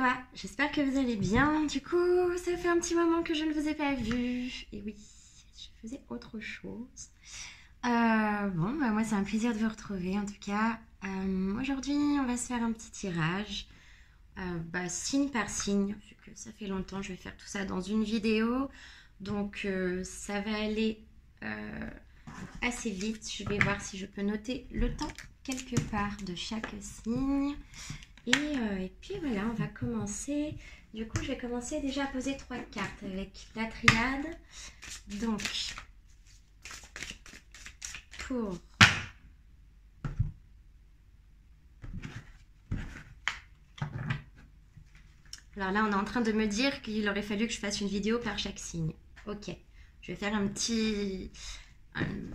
va? J'espère que vous allez bien. Du coup, ça fait un petit moment que je ne vous ai pas vu. Et oui, je faisais autre chose. Moi, c'est un plaisir de vous retrouver en tout cas. Aujourd'hui, on va se faire un petit tirage. Signe par signe, vu que ça fait longtemps, je vais faire tout ça dans une vidéo. Donc, ça va aller assez vite. Je vais voir si je peux noter le temps quelque part de chaque signe. Et puis voilà, on va commencer. Du coup, je vais commencer déjà à poser 3 cartes avec la triade. Donc, pour alors là, on est en train de me dire qu'il aurait fallu que je fasse une vidéo par chaque signe. Ok, je vais faire une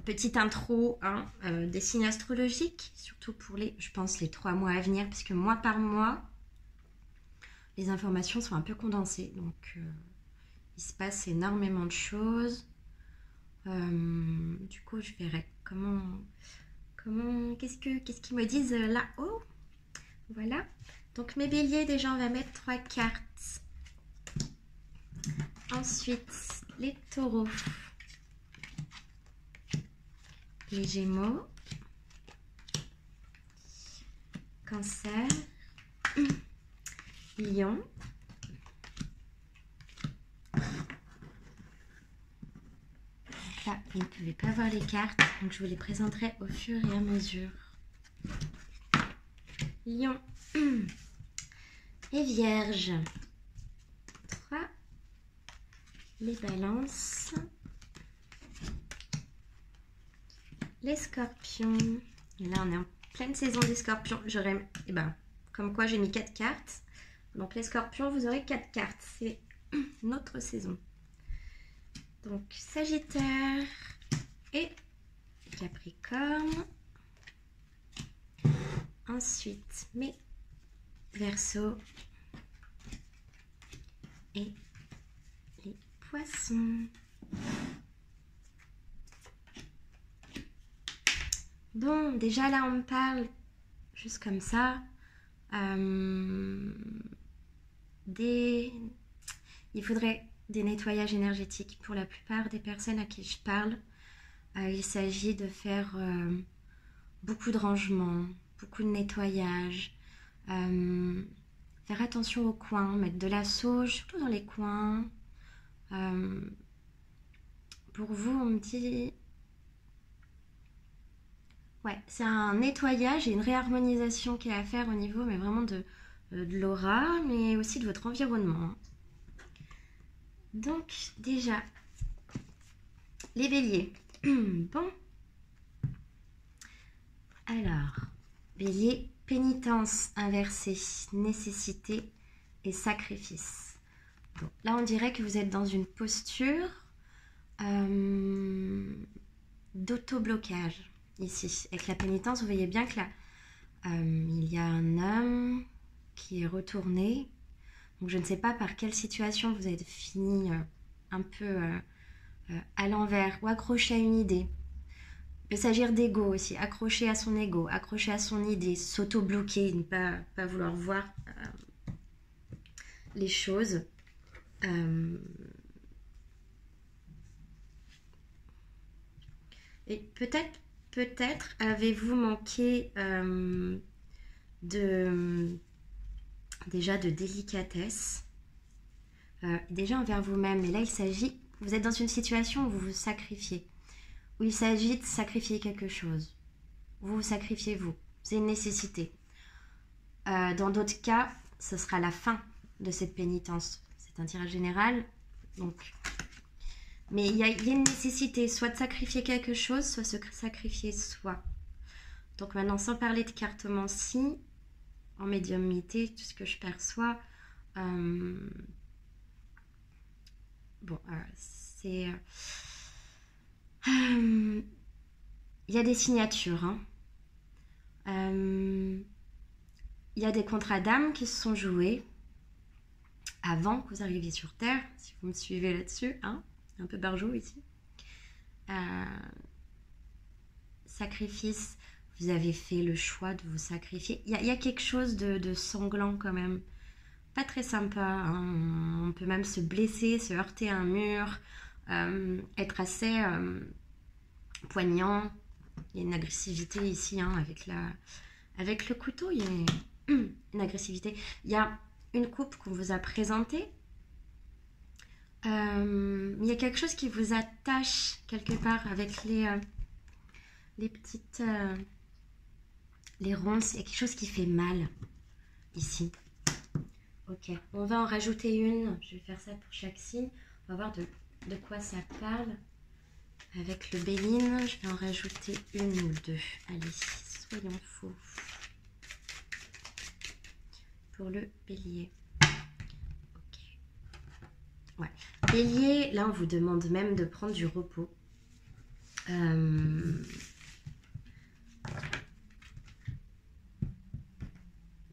petite intro des signes astrologiques, surtout pour je pense, les 3 mois à venir, puisque mois par mois, les informations sont un peu condensées. Donc, il se passe énormément de choses. Du coup, je verrai qu'est-ce qu'ils me disent là-haut. Voilà. Donc, mes béliers, déjà, on va mettre 3 cartes. Ensuite, les taureaux. Les gémeaux. Cancer. Lion. Là, vous ne pouvez pas voir les cartes, donc je vous les présenterai au fur et à mesure. Lion et Vierge. 3. Les balances. Les scorpions. Et là, on est en pleine saison des scorpions. Comme quoi, j'ai mis 4 cartes. Donc, les scorpions, vous aurez 4 cartes. C'est notre saison. Donc, Sagittaire et Capricorne. Ensuite, mes Verseaux et les Poissons. Bon, déjà là, on me parle juste comme ça. Il faudrait des nettoyages énergétiques pour la plupart des personnes à qui je parle. Il s'agit de faire beaucoup de rangements, beaucoup de nettoyage, faire attention aux coins, mettre de la sauge, surtout dans les coins. Pour vous, on me dit... Ouais, c'est un nettoyage et une réharmonisation qui est à faire au niveau, mais vraiment de l'aura, mais aussi de votre environnement. Donc, déjà, les béliers. Bon. Alors, bélier, pénitence inversée, nécessité et sacrifice. Bon, là, on dirait que vous êtes dans une posture d'auto-blocage. Ici, avec la pénitence, vous voyez bien que là, il y a un homme qui est retourné. Donc, je ne sais pas par quelle situation vous êtes fini un peu à l'envers ou accroché à une idée. Il peut s'agir d'ego aussi, accroché à son ego, accroché à son idée, s'auto-bloquer, ne pas vouloir voir les choses. Et peut-être avez-vous manqué déjà de délicatesse, déjà envers vous-même. Et là, vous êtes dans une situation où vous vous sacrifiez, où il s'agit de sacrifier quelque chose. Vous vous sacrifiez vous. C'est une nécessité. Dans d'autres cas, ce sera la fin de cette pénitence. C'est un tirage général. Donc, mais il y a une nécessité, soit de sacrifier quelque chose, soit se sacrifier soi. Donc maintenant, sans parler de cartomancie, en médiumnité, tout ce que je perçois, c'est... il y a des signatures. Il y a des contrats d'âme qui se sont joués avant que vous arriviez sur Terre, si vous me suivez là-dessus. Un peu barjot ici. Sacrifice, vous avez fait le choix de vous sacrifier. Il y a quelque chose de sanglant quand même. pas très sympa, hein. On peut même se blesser, se heurter à un mur, être assez poignant. Il y a une agressivité ici, hein, avec le couteau, il y a une agressivité. Il y a une coupe qu'on vous a présentée. Il y a quelque chose qui vous attache quelque part avec les petites... les ronces. Il y a quelque chose qui fait mal ici. Ok, on va en rajouter une. Je vais faire ça pour chaque signe. On va voir de quoi ça parle. Avec le Béline, je vais en rajouter une ou deux. Allez, soyons fous. Pour le Bélier. Ok. Ouais. Bélier, là on vous demande même de prendre du repos. De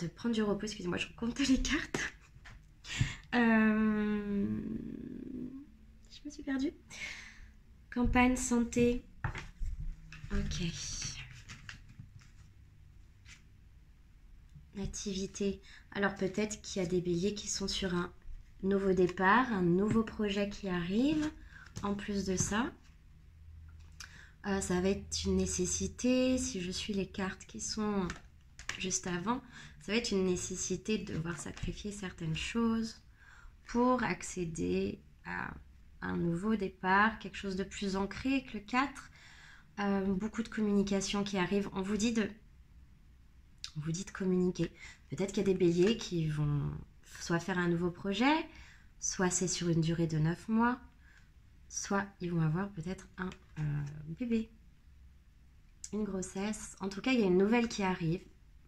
prendre du repos, excusez-moi, je compte les cartes. Je me suis perdue. Campagne, santé. Ok. Activité. Alors peut-être qu'il y a des béliers qui sont sur un nouveau départ, un nouveau projet qui arrive. En plus de ça, ça va être une nécessité. Si je suis les cartes qui sont juste avant, ça va être une nécessité de devoir sacrifier certaines choses pour accéder à un nouveau départ, quelque chose de plus ancré que le 4. Beaucoup de communication qui arrive. On vous dit de communiquer. Peut-être qu'il y a des béliers qui vont soit faire un nouveau projet, soit c'est sur une durée de 9 mois, soit ils vont avoir peut-être un bébé, une grossesse. En tout cas, il y a une nouvelle qui arrive,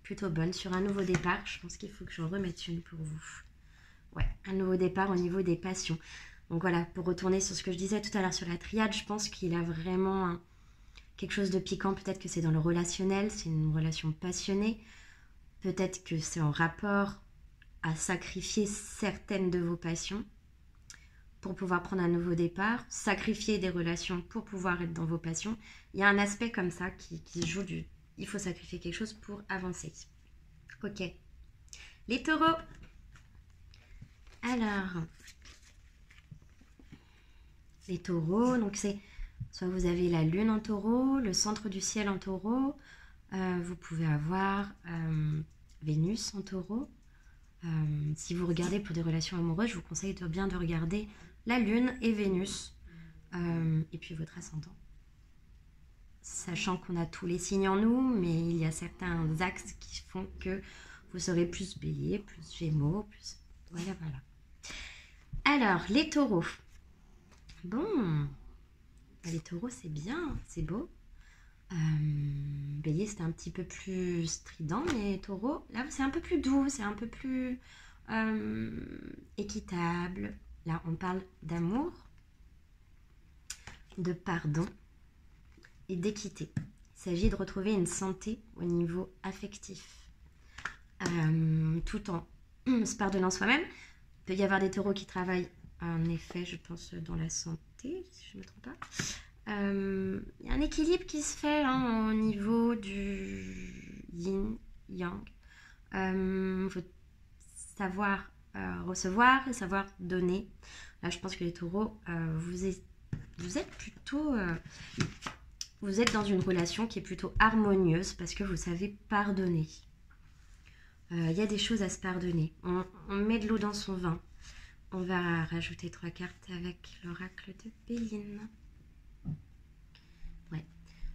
plutôt bonne, sur un nouveau départ. Je pense qu'il faut que j'en remette une pour vous. Ouais, un nouveau départ au niveau des passions. Donc voilà, pour retourner sur ce que je disais tout à l'heure sur la triade, je pense qu'il a vraiment quelque chose de piquant. Peut-être que c'est dans le relationnel, c'est une relation passionnée. Peut-être que c'est en rapport à sacrifier certaines de vos passions pour pouvoir prendre un nouveau départ, sacrifier des relations pour pouvoir être dans vos passions. Il y a un aspect comme ça qui se joue du... Il faut sacrifier quelque chose pour avancer. Ok. Les taureaux. Alors, les taureaux, donc c'est... Soit vous avez la lune en taureau, le centre du ciel en taureau. Vous pouvez avoir Vénus en taureau. Si vous regardez pour des relations amoureuses, je vous conseille de bien de regarder la lune et Vénus. Et puis votre ascendant. Sachant qu'on a tous les signes en nous, mais il y a certains axes qui font que vous serez plus bélier, plus gémeaux, plus... Voilà, voilà. Alors, les taureaux. Bon, les taureaux, c'est bien, c'est beau. Bélier, c'était un petit peu plus strident, mais taureau, là, c'est un peu plus doux, c'est un peu plus équitable. Là, on parle d'amour, de pardon et d'équité. Il s'agit de retrouver une santé au niveau affectif, tout en se pardonnant soi-même. Il peut y avoir des taureaux qui travaillent, en effet, je pense, dans la santé, si je ne me trompe pas. Il y a un équilibre qui se fait au niveau du yin, yang. Il faut savoir recevoir et savoir donner. Là, je pense que les taureaux, vous êtes plutôt... vous êtes dans une relation qui est plutôt harmonieuse parce que vous savez pardonner. Il y a des choses à se pardonner. On met de l'eau dans son vin. On va rajouter 3 cartes avec l'oracle de Béline. Ouais.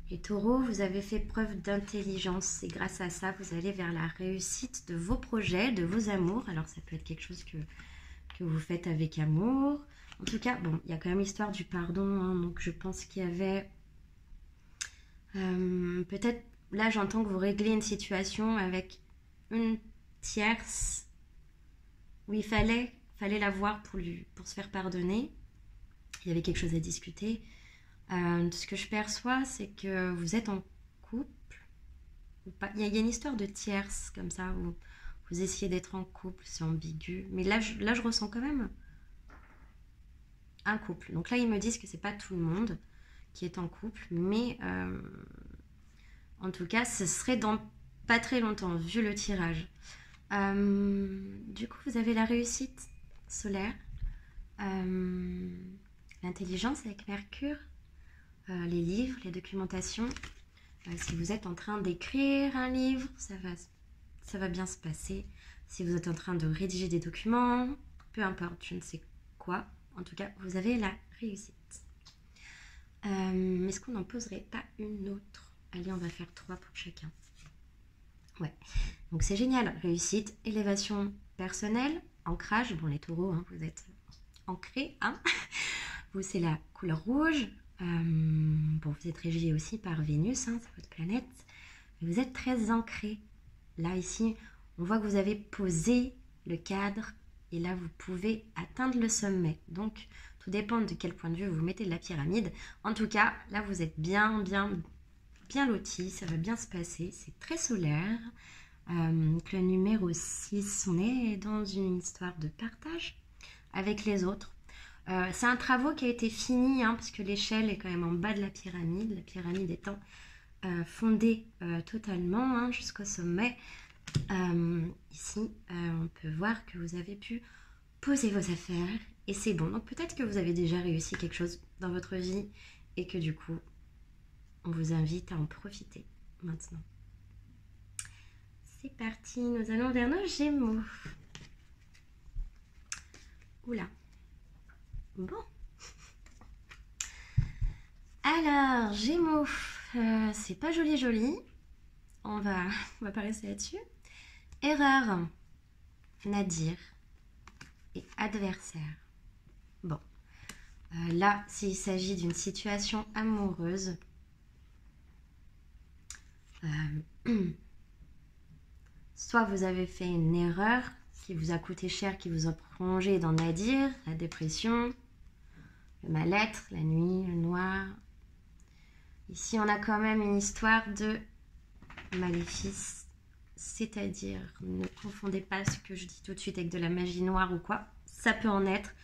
Les taureaux, vous avez fait preuve d'intelligence et grâce à ça, vous allez vers la réussite de vos projets, de vos amours. Alors, ça peut être quelque chose que vous faites avec amour. En tout cas, bon, il y a quand même l'histoire du pardon. Donc, je pense qu'il y avait... peut-être, là, j'entends que vous réglez une situation avec une tierce où il fallait la voir pour se faire pardonner. Il y avait quelque chose à discuter. Ce que je perçois, c'est que vous êtes en couple. Ou pas. Il y a une histoire de tierce comme ça, où vous essayez d'être en couple, c'est ambigu. Mais là, je ressens quand même un couple. Donc là, ils me disent que c'est pas tout le monde qui est en couple, mais en tout cas, ce serait dans pas très longtemps, vu le tirage. Du coup, vous avez la réussite solaire, l'intelligence avec Mercure, les livres, les documentations. Si vous êtes en train d'écrire un livre, ça va bien se passer. Si vous êtes en train de rédiger des documents, peu importe, je ne sais quoi. En tout cas, vous avez la réussite. Est-ce qu'on n'en poserait pas une autre? Allez, on va faire 3 pour chacun. Ouais, donc c'est génial. Réussite, élévation personnelle, ancrage. Bon, les taureaux, hein, vous êtes ancrés. Hein. Vous, c'est la couleur rouge. Bon, vous êtes régi aussi par Vénus, hein, c'est votre planète. Mais vous êtes très ancrés. Là, ici, on voit que vous avez posé le cadre. Et là, vous pouvez atteindre le sommet. Donc, tout dépend de quel point de vue vous mettez de la pyramide. En tout cas, là, vous êtes bien loti. Ça va bien se passer. C'est très solaire. Le numéro 6, on est dans une histoire de partage avec les autres. C'est un travaux qui a été fini, hein, parce que l'échelle est quand même en bas de la pyramide étant fondée totalement hein, jusqu'au sommet. Ici, on peut voir que vous avez pu poser vos affaires et c'est bon. Donc peut-être que vous avez déjà réussi quelque chose dans votre vie et que du coup, on vous invite à en profiter maintenant. C'est parti, nous allons vers nos Gémeaux. Oula. Bon. Alors, Gémeaux, c'est pas joli. On va pas rester là-dessus. Erreur, Nadir et adversaire. Bon, là, s'il s'agit d'une situation amoureuse, soit vous avez fait une erreur qui vous a coûté cher, qui vous a plongé dans Nadir, la dépression, le mal-être, la nuit, le noir. Ici, on a quand même une histoire de maléfice. C'est-à-dire, ne confondez pas ce que je dis tout de suite avec de la magie noire ou quoi. Ça peut en être.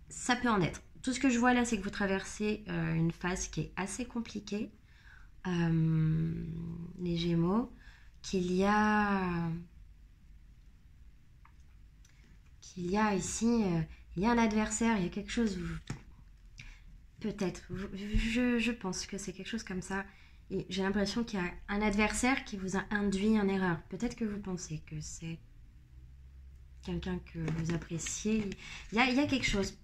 Ça peut en être. Tout ce que je vois là, c'est que vous traversez une phase qui est assez compliquée. Les Gémeaux. Qu'il y a ici, il y a un adversaire, il y a quelque chose. Peut-être. Je pense que c'est quelque chose comme ça. Et j'ai l'impression qu'il y a un adversaire qui vous a induit en erreur. Peut-être que vous pensez que c'est quelqu'un que vous appréciez. Il y a quelque chose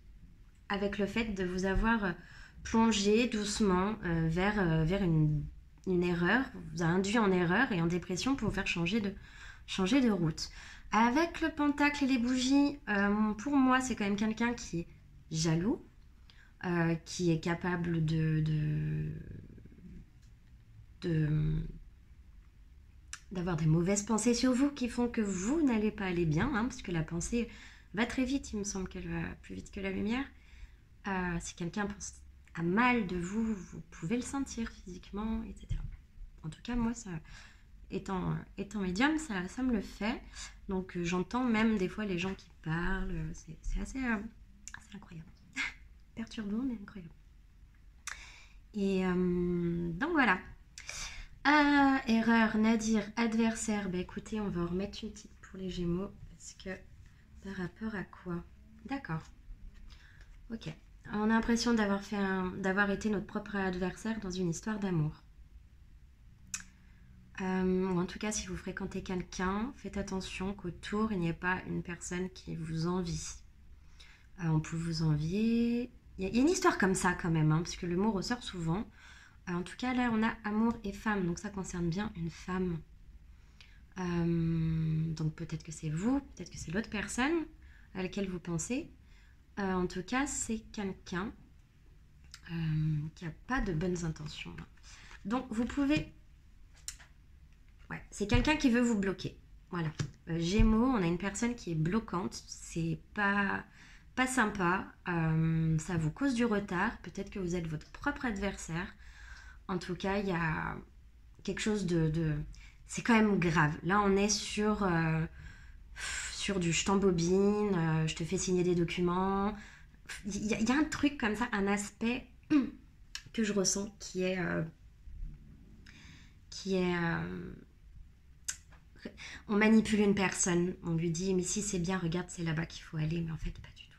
avec le fait de vous avoir plongé doucement vers une erreur. Vous a induit en erreur et en dépression pour vous faire changer de route. Avec le pentacle et les bougies, pour moi, c'est quand même quelqu'un qui est jaloux, qui est capable d'avoir des mauvaises pensées sur vous qui font que vous n'allez pas aller bien, hein, parce que la pensée va très vite, il me semble qu'elle va plus vite que la lumière. Si quelqu'un pense à mal de vous, vous pouvez le sentir physiquement, etc. En tout cas, moi, ça, étant médium, ça me le fait. Donc, j'entends même des fois les gens qui parlent. C'est assez incroyable. Perturbant, mais incroyable. Et donc, voilà. Erreur, Nadir, adversaire. Bah écoutez, on va en remettre une petite pour les Gémeaux. Parce que, par rapport à quoi? D'accord. Ok. On a l'impression d'avoir été notre propre adversaire dans une histoire d'amour. Ou en tout cas, si vous fréquentez quelqu'un, faites attention qu'autour, il n'y ait pas une personne qui vous envie. On peut vous envier. Il y a une histoire comme ça quand même, hein, parce que le mot ressort souvent. En tout cas, là, on a amour et femme, donc ça concerne bien une femme. Donc peut-être que c'est vous, peut-être que c'est l'autre personne à laquelle vous pensez. En tout cas, c'est quelqu'un qui n'a pas de bonnes intentions. Donc vous pouvez... Ouais, c'est quelqu'un qui veut vous bloquer. Voilà. Gémeaux, on a une personne qui est bloquante. C'est pas sympa. Ça vous cause du retard. Peut-être que vous êtes votre propre adversaire. En tout cas, il y a quelque chose de... C'est quand même grave. Là, on est sur du je t'embobine, je te fais signer des documents. Il y a un truc comme ça, un aspect que je ressens qui est On manipule une personne, on lui dit mais si c'est bien, regarde c'est là-bas qu'il faut aller, mais en fait pas du tout.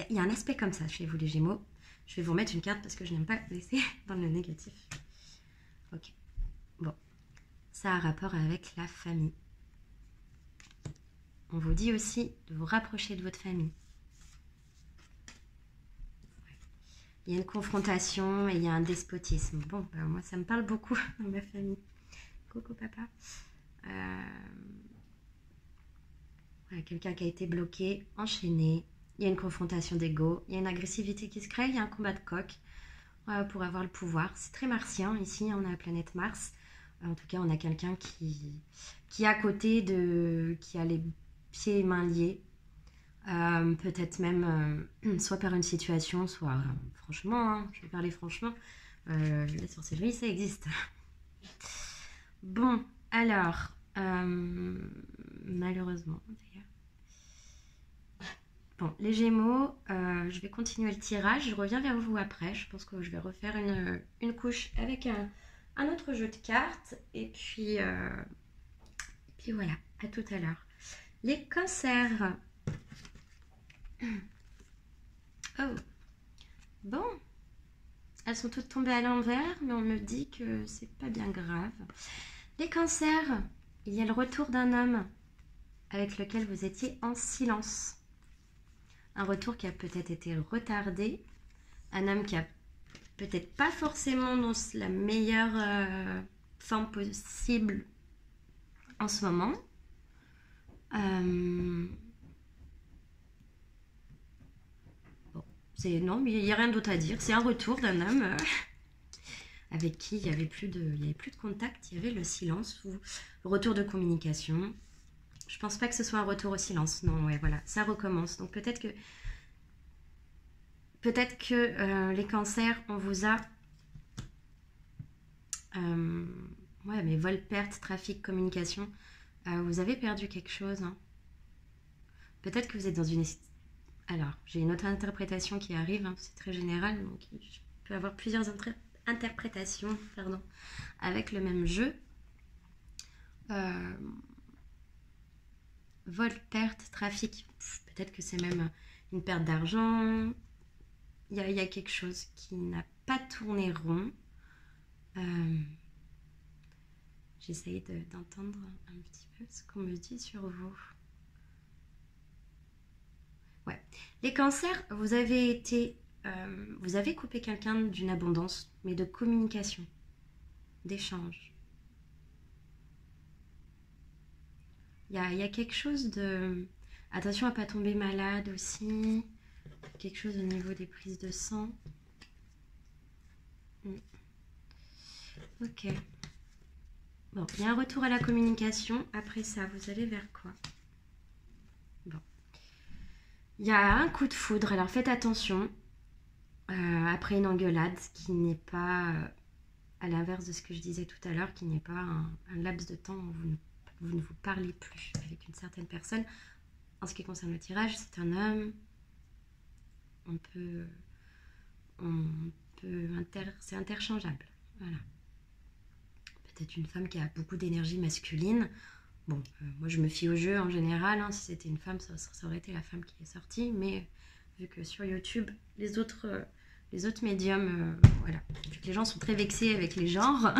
Il y a un aspect comme ça chez vous les Gémeaux. Je vais vous remettre une carte parce que je n'aime pas laisser dans le négatif. Ok, bon, ça a un rapport avec la famille. On vous dit aussi de vous rapprocher de votre famille. Il y a une confrontation et il y a un despotisme. Bon, ben, moi ça me parle beaucoup dans ma famille. Coucou papa. Voilà, quelqu'un qui a été bloqué, enchaîné. Il y a une confrontation d'ego, il y a une agressivité qui se crée, il y a un combat de coq pour avoir le pouvoir. C'est très martien. Ici, on a la planète Mars. En tout cas, on a quelqu'un qui est à côté qui a les pieds et mains liés. Peut-être même soit par une situation, soit franchement, hein, je vais parler franchement, la sorcellerie, ça existe. Bon, alors, malheureusement, d'ailleurs. Bon, les Gémeaux, je vais continuer le tirage. Je reviens vers vous après. Je pense que je vais refaire une couche avec un autre jeu de cartes. Et puis voilà, à tout à l'heure. Les Cancers. Oh, bon. Elles sont toutes tombées à l'envers, mais on me dit que c'est pas bien grave. Les Cancers, il y a le retour d'un homme avec lequel vous étiez en silence. Un retour qui a peut-être été retardé. Un homme qui a peut-être pas forcément dans la meilleure forme possible en ce moment. Bon, non, mais il n'y a rien d'autre à dire. C'est un retour d'un homme avec qui il n'y avait plus de contact. Il y avait le silence ou le retour de communication. Je pense pas que ce soit un retour au silence. Non, ouais, voilà, ça recommence. Donc peut-être que les Cancers, on vous a... ouais, mais vol, perte, trafic, communication. Vous avez perdu quelque chose. Hein. Peut-être que vous êtes dans une... Alors, j'ai une autre interprétation qui arrive. Hein, c'est très général. Donc, je peux avoir plusieurs interprétations avec le même jeu. Vol, perte, trafic. Peut-être que c'est même une perte d'argent. Il y a quelque chose qui n'a pas tourné rond. J'essaye d'entendre un petit peu ce qu'on me dit sur vous. Ouais. Les Cancers, vous avez coupé quelqu'un d'une abondance, mais de communication, d'échange. Il y a quelque chose de... Attention à ne pas tomber malade aussi. Quelque chose au niveau des prises de sang. Ok. Bon, il y a un retour à la communication. Après ça, vous allez vers quoi? Bon. Il y a un coup de foudre. Alors faites attention. Après une engueulade, qui n'est pas, à l'inverse de ce que je disais tout à l'heure, qui n'est pas un laps de temps où vous ne vous parlez plus avec une certaine personne. En ce qui concerne le tirage, c'est un homme. C'est interchangeable. Voilà. Peut-être une femme qui a beaucoup d'énergie masculine. Bon, moi je me fie au jeu en général. Hein. Si c'était une femme, ça aurait été la femme qui est sortie. Mais vu que sur YouTube, les autres médiums, voilà. Vu que les gens sont très vexés avec les genres,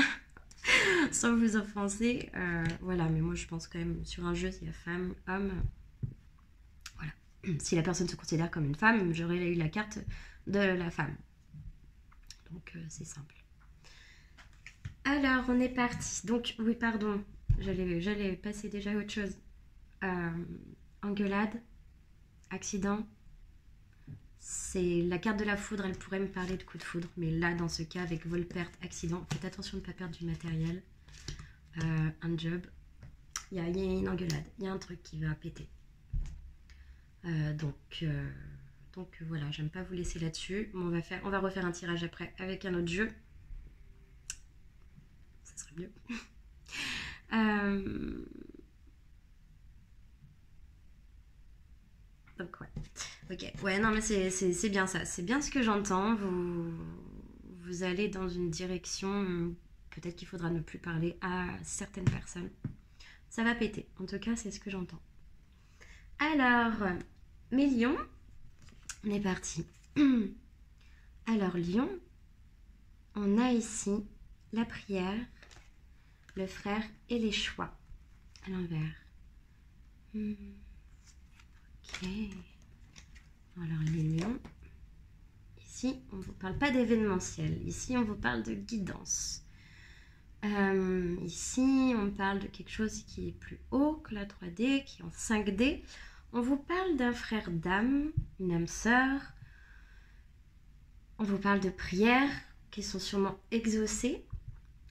sans vous offenser, voilà. Mais moi je pense quand même sur un jeu, s'il y a femme, homme, voilà. Si la personne se considère comme une femme, j'aurais eu la carte de la femme. Donc c'est simple. Alors on est parti. Donc oui, pardon, j'allais passer déjà à autre chose. Engueulade, accident. C'est la carte de la foudre, elle pourrait me parler de coup de foudre, mais là dans ce cas avec vol, perte, accident, faites attention de ne pas perdre du matériel. Un job, il y a une engueulade, il y a un truc qui va péter. Donc voilà, j'aime pas vous laisser là-dessus. On va refaire un tirage après avec un autre jeu. Ça serait mieux. Donc ouais. Ok, ouais, non mais c'est bien ça. C'est bien ce que j'entends. Vous allez dans une direction, peut-être qu'il faudra ne plus parler à certaines personnes. ça va péter. En tout cas, c'est ce que j'entends. Alors, mes lions, on est parti. Alors, lion, on a ici la prière, le frère et les choix. À l'envers. Ok. Alors, les lions. Ici, on ne vous parle pas d'événementiel. Ici, on vous parle de guidance. Ici, on parle de quelque chose qui est plus haut que la 3D, qui est en 5D. On vous parle d'un frère d'âme, une âme sœur. On vous parle de prières qui sont sûrement exaucées.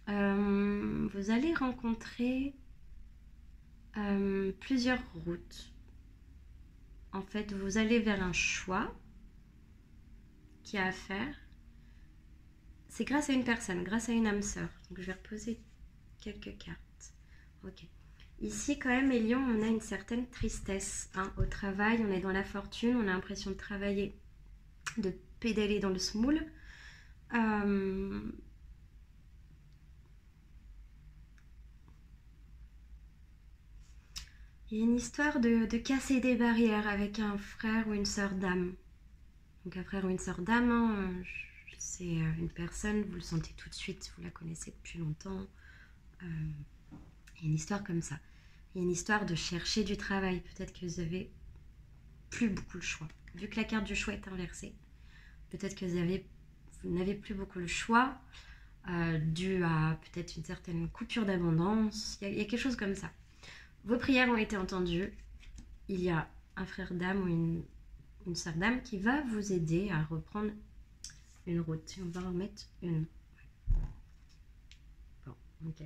Vous allez rencontrer plusieurs routes. En fait, vous allez vers un choix qu'il y a à faire. C'est grâce à une personne, grâce à une âme sœur. Donc, je vais reposer quelques cartes. Ok. Ici, quand même, les lions, on a une certaine tristesse. Hein. Au travail, on est dans la fortune, on a l'impression de travailler, de pédaler dans le semoule. Il y a une histoire de casser des barrières avec un frère ou une sœur d'âme. Donc un frère ou une sœur d'âme, hein, c'est une personne, vous le sentez tout de suite, vous la connaissez depuis longtemps. Il y a une histoire comme ça. Il y a une histoire de chercher du travail. Peut-être que vous n'avez plus beaucoup le choix. Vu que la carte du choix est inversée, peut-être que vous n'avez plus beaucoup le choix, dû à peut-être une certaine coupure d'abondance. Il y a quelque chose comme ça. Vos prières ont été entendues. Il y a un frère d'âme ou une sœur d'âme qui va vous aider à reprendre une route. On va en mettre une. Bon, ok.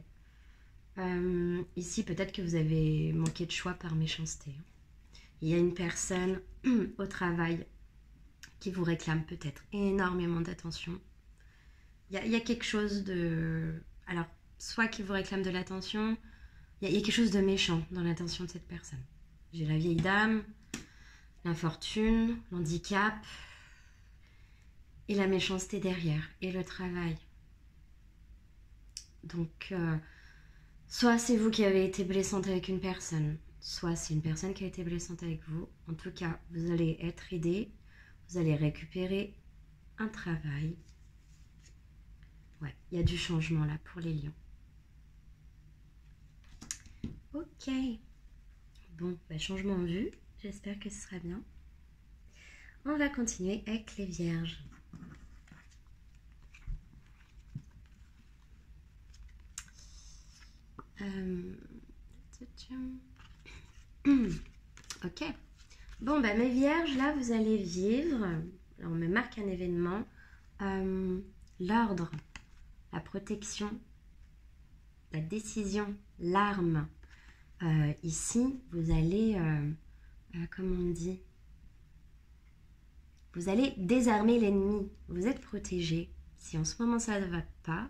Ici, peut-être que vous avez manqué de choix par méchanceté. Il y a une personne au travail qui vous réclame peut-être énormément d'attention. Il y a quelque chose de... Alors, soit qui vous réclame de l'attention, il y a quelque chose de méchant dans l'attention de cette personne. J'ai la vieille dame, l'infortune, l'handicap et la méchanceté derrière, et le travail. Donc, soit c'est vous qui avez été blessante avec une personne, soit c'est une personne qui a été blessante avec vous. En tout cas, vous allez être aidé, vous allez récupérer un travail. Ouais, il y a du changement là pour les lions. Ok. Bon, changement en vue. J'espère que ce sera bien. On va continuer avec les vierges. Ok. Bon, mes vierges, là, vous allez vivre. Alors, on me marque un événement. L'ordre, la protection, la décision, l'arme. Ici, vous allez, comment on dit, vous allez désarmer l'ennemi. Vous êtes protégé. Si en ce moment ça ne va pas,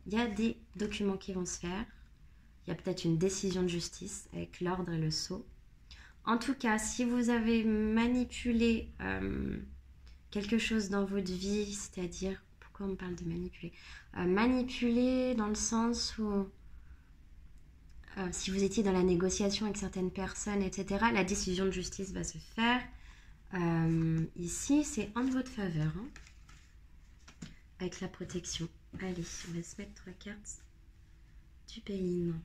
il y a des documents qui vont se faire. Il y a peut-être une décision de justice avec l'ordre et le sceau. En tout cas, si vous avez manipulé quelque chose dans votre vie, c'est-à-dire, pourquoi on me parle de manipuler, manipuler dans le sens où si vous étiez dans la négociation avec certaines personnes, etc., la décision de justice va se faire. Ici, c'est en votre faveur, hein, avec la protection. Allez, on va se mettre 3 cartes du Béline.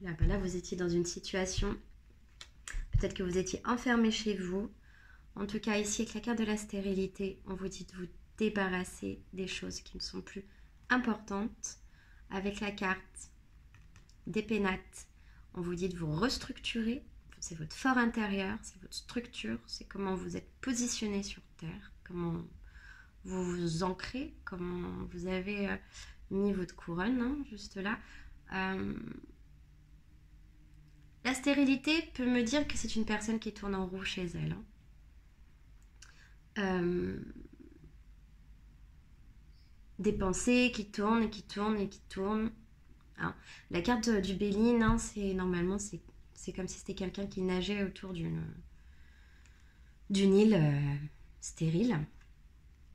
Là, vous étiez dans une situation, peut-être que vous étiez enfermé chez vous. En tout cas, ici, avec la carte de la stérilité, on vous dit de vous débarrasser des choses qui ne sont plus importantes. Avec la carte des pénates, on vous dit de vous restructurer. C'est votre fort intérieur, c'est votre structure, c'est comment vous êtes positionné sur Terre, comment vous vous ancrez, comment vous avez mis votre couronne, hein, juste là. La stérilité peut me dire que c'est une personne qui tourne en roue chez elle. Hein. Des pensées qui tournent et qui tournent et qui tournent. Hein. La carte du Béline, hein, normalement, c'est comme si c'était quelqu'un qui nageait autour d'une île stérile.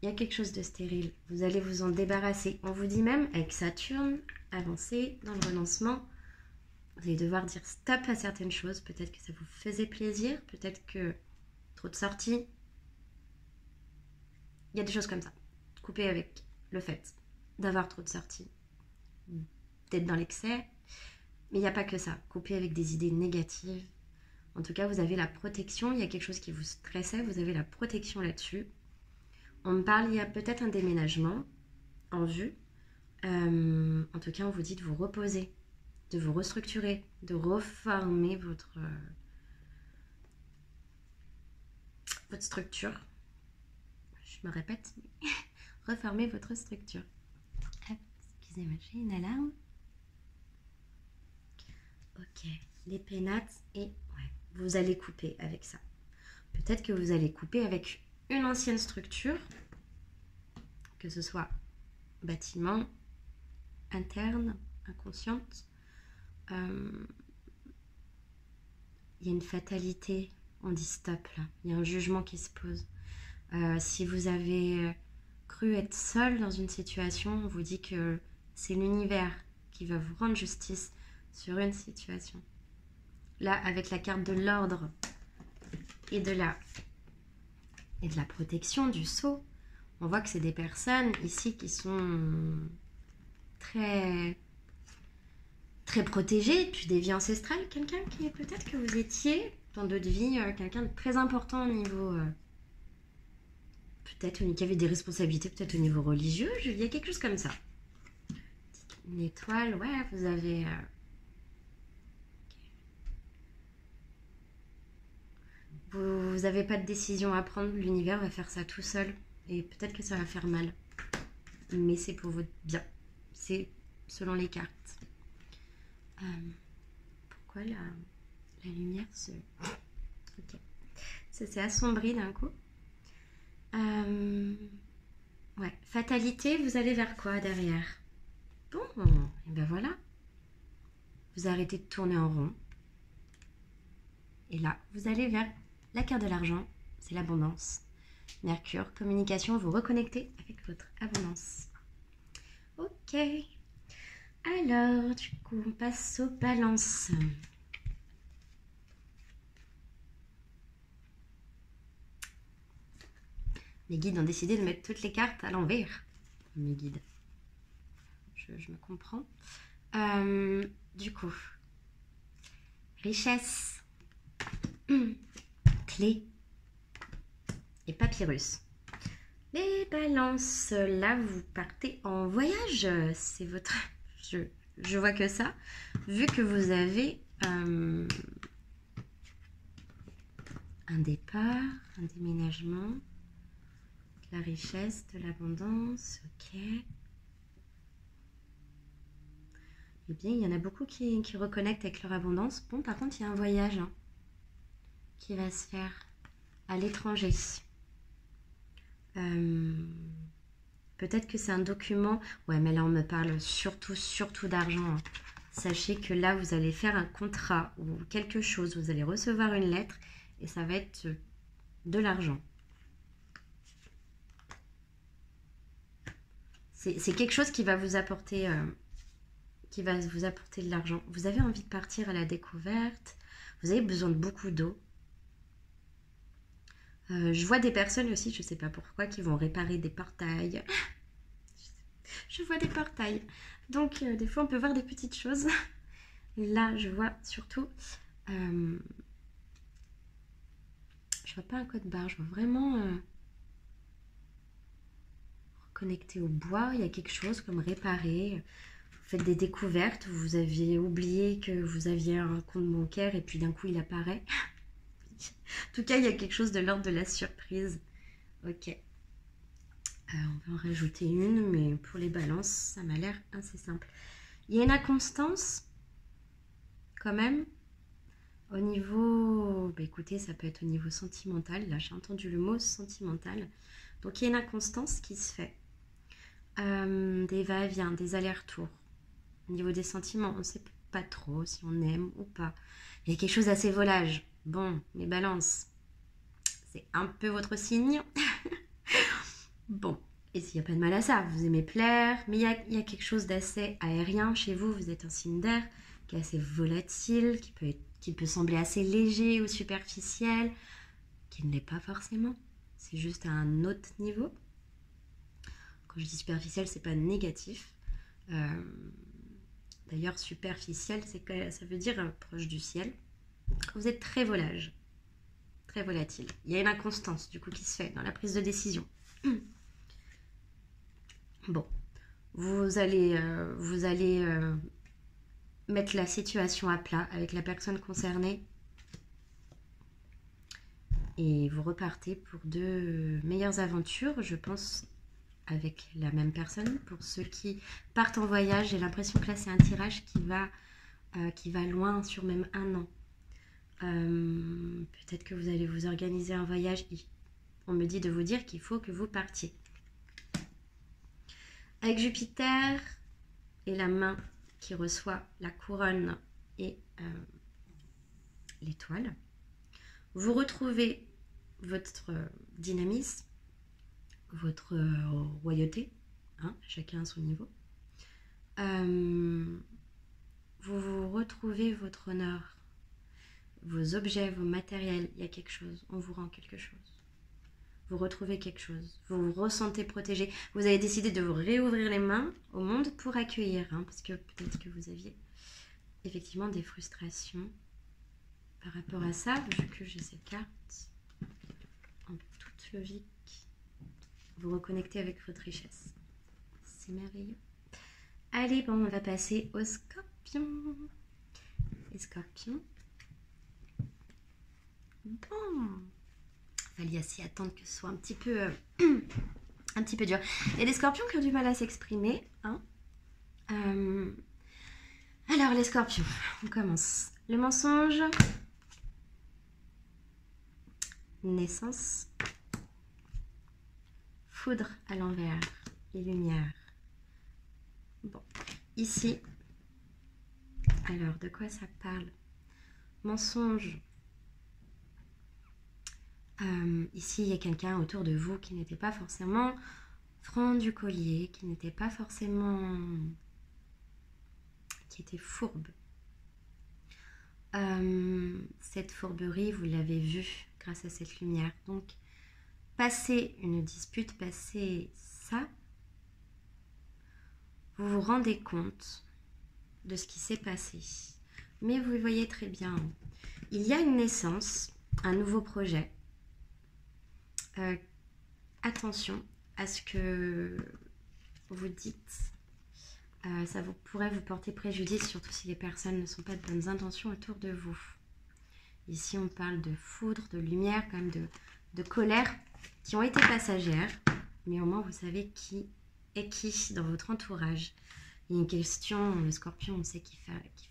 il y a quelque chose de stérile. Vous allez vous en débarrasser. On vous dit même, avec Saturne, avancez dans le renoncement. Vous allez devoir dire stop à certaines choses. Peut-être que ça vous faisait plaisir. Peut-être que trop de sorties. Il y a des choses comme ça. Couper avec le fait d'avoir trop de sorties. D'être dans l'excès. Mais il n'y a pas que ça. Couper avec des idées négatives. En tout cas, vous avez la protection. Il y a quelque chose qui vous stressait. Vous avez la protection là-dessus. On me parle, il y a peut-être un déménagement en vue. En tout cas, on vous dit de vous reposer, de vous restructurer, de reformer votre structure. Je me répète, mais reformer votre structure. Hop, excusez-moi, j'ai une alarme. Ok, les pénates et ouais, vous allez couper avec ça. Peut-être que vous allez couper avec une ancienne structure, que ce soit bâtiment, interne, inconsciente. Il y a une fatalité, on dit stop là, il y a un jugement qui se pose. Si vous avez cru être seul dans une situation, on vous dit que c'est l'univers qui va vous rendre justice sur une situation. Là, avec la carte de l'ordre et de la protection, du sceau, on voit que c'est des personnes ici qui sont très, très protégées, puis des vies ancestrales. Quelqu'un qui, peut-être que vous étiez dans d'autres vies, quelqu'un de très important au niveau... peut-être qui avait des responsabilités, peut-être au niveau religieux. Il y a quelque chose comme ça. Une étoile, ouais, vous avez... Vous n'avez pas de décision à prendre, l'univers va faire ça tout seul. Et peut-être que ça va faire mal. Mais c'est pour votre bien. C'est selon les cartes. Pourquoi la lumière se... Ok. Ça s'est assombri d'un coup. Ouais. Fatalité, vous allez vers quoi derrière? Bon, et ben voilà. Vous arrêtez de tourner en rond. Et là, vous allez vers la carte de l'argent. C'est l'abondance. Mercure, communication, vous reconnectez avec votre abondance. Ok. Alors, du coup, on passe aux balances. Mes guides ont décidé de mettre toutes les cartes à l'envers. Mes guides. Je me comprends. Du coup, richesse, clé et papyrus. Les balances, là vous partez en voyage. C'est votre... Je vois que ça. Vu que vous avez un départ, un déménagement, de la richesse, de l'abondance, ok. Eh bien, il y en a beaucoup qui reconnectent avec leur abondance. Bon, par contre, il y a un voyage qui va se faire à l'étranger. Peut-être que c'est un document. Ouais, mais là, on me parle surtout d'argent. Sachez que là, vous allez faire un contrat ou quelque chose. Vous allez recevoir une lettre et ça va être de l'argent. C'est quelque chose qui va vous apporter... de l'argent. Vous avez envie de partir à la découverte. Vous avez besoin de beaucoup d'eau. Je vois des personnes aussi, je ne sais pas pourquoi, qui vont réparer des portails. Je vois des portails. Donc, des fois, on peut voir des petites choses. Et là, je vois surtout... je vois pas un code barre. Je vois vraiment... reconnecter au bois. Il y a quelque chose comme réparer... Faites des découvertes, vous aviez oublié que vous aviez un compte bancaire et puis d'un coup il apparaît. En tout cas, il y a quelque chose de l'ordre de la surprise. Ok. On va en rajouter une, mais pour les balances, ça m'a l'air assez simple. Il y a une inconstance, quand même, au niveau... Bah, écoutez, ça peut être au niveau sentimental. Là, j'ai entendu le mot sentimental. Donc, il y a une inconstance qui se fait. Des va-et-vient, des allers-retours. Au niveau des sentiments, on ne sait pas trop si on aime ou pas. Il y a quelque chose d'assez volage. Bon, les balances, c'est un peu votre signe. Bon, et s'il n'y a pas de mal à ça, vous aimez plaire, mais il y a quelque chose d'assez aérien chez vous. Vous êtes un signe d'air qui est assez volatile, qui peut sembler assez léger ou superficiel, qui ne l'est pas forcément. C'est juste à un autre niveau. Quand je dis superficiel, c'est pas négatif. D'ailleurs, superficiel, ça veut dire proche du ciel. Vous êtes très volage, très volatile. Il y a une inconstance du coup qui se fait dans la prise de décision. Bon, vous allez mettre la situation à plat avec la personne concernée et vous repartez pour de meilleures aventures, je pense, avec la même personne. Pour ceux qui partent en voyage, j'ai l'impression que là c'est un tirage qui va loin, sur même un an. Peut-être que vous allez vous organiser un voyage. On me dit de vous dire qu'il faut que vous partiez. Avec Jupiter et la main qui reçoit la couronne et l'étoile, vous retrouvez votre dynamisme, votre royauté, hein, chacun à son niveau. Vous retrouvez votre honneur, vos objets, vos matériels. Il y a quelque chose, on vous rend quelque chose. Vous retrouvez quelque chose, vous vous ressentez protégé. Vous avez décidé de vous réouvrir les mains au monde pour accueillir, hein, parce que peut-être que vous aviez effectivement des frustrations par rapport à ça, vu que j'ai ces cartes en toute logique. Vous reconnectez avec votre richesse. C'est merveilleux. Allez, bon, on va passer au scorpion. Les scorpions. Bon. Fallait s'y attendre que ce soit un petit peu dur. Il y a des scorpions qui ont du mal à s'exprimer. Hein. Alors, les scorpions, on commence. Le mensonge. Naissance. Foudre à l'envers. Les lumières. Bon, ici. Alors, de quoi ça parle? Mensonge. Ici, il y a quelqu'un autour de vous qui n'était pas forcément franc du collier, qui n'était pas forcément... qui était fourbe. Cette fourberie, vous l'avez vue grâce à cette lumière. Donc, passer une dispute, passer ça, vous vous rendez compte de ce qui s'est passé. Mais vous voyez très bien, il y a une naissance, un nouveau projet. Attention à ce que vous dites. Ça pourrait vous porter préjudice, surtout si les personnes ne sont pas de bonnes intentions autour de vous. Ici, on parle de foudre, de lumière, quand même de colère, qui ont été passagères. Mais au moins, vous savez qui est qui dans votre entourage. Il y a une question, le scorpion, on sait qu'il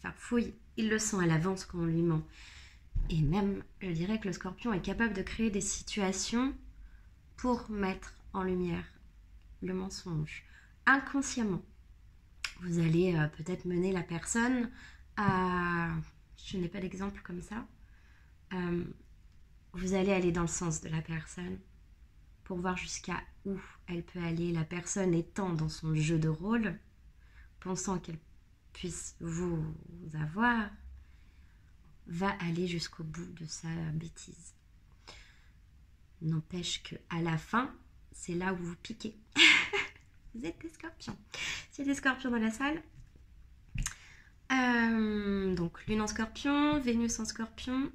farfouille. Il le sent à l'avance quand on lui ment. Et même, je dirais que le scorpion est capable de créer des situations pour mettre en lumière le mensonge. Inconsciemment, vous allez peut-être mener la personne à... Je n'ai pas d'exemple comme ça. Vous allez aller dans le sens de la personne pour voir jusqu'à où elle peut aller. La personne étant dans son jeu de rôle, pensant qu'elle puisse vous avoir, va aller jusqu'au bout de sa bêtise. N'empêche qu'à la fin, c'est là où vous piquez. Vous êtes des scorpions. S'il y a des scorpions dans la salle. Donc, lune en scorpion, Vénus en scorpion,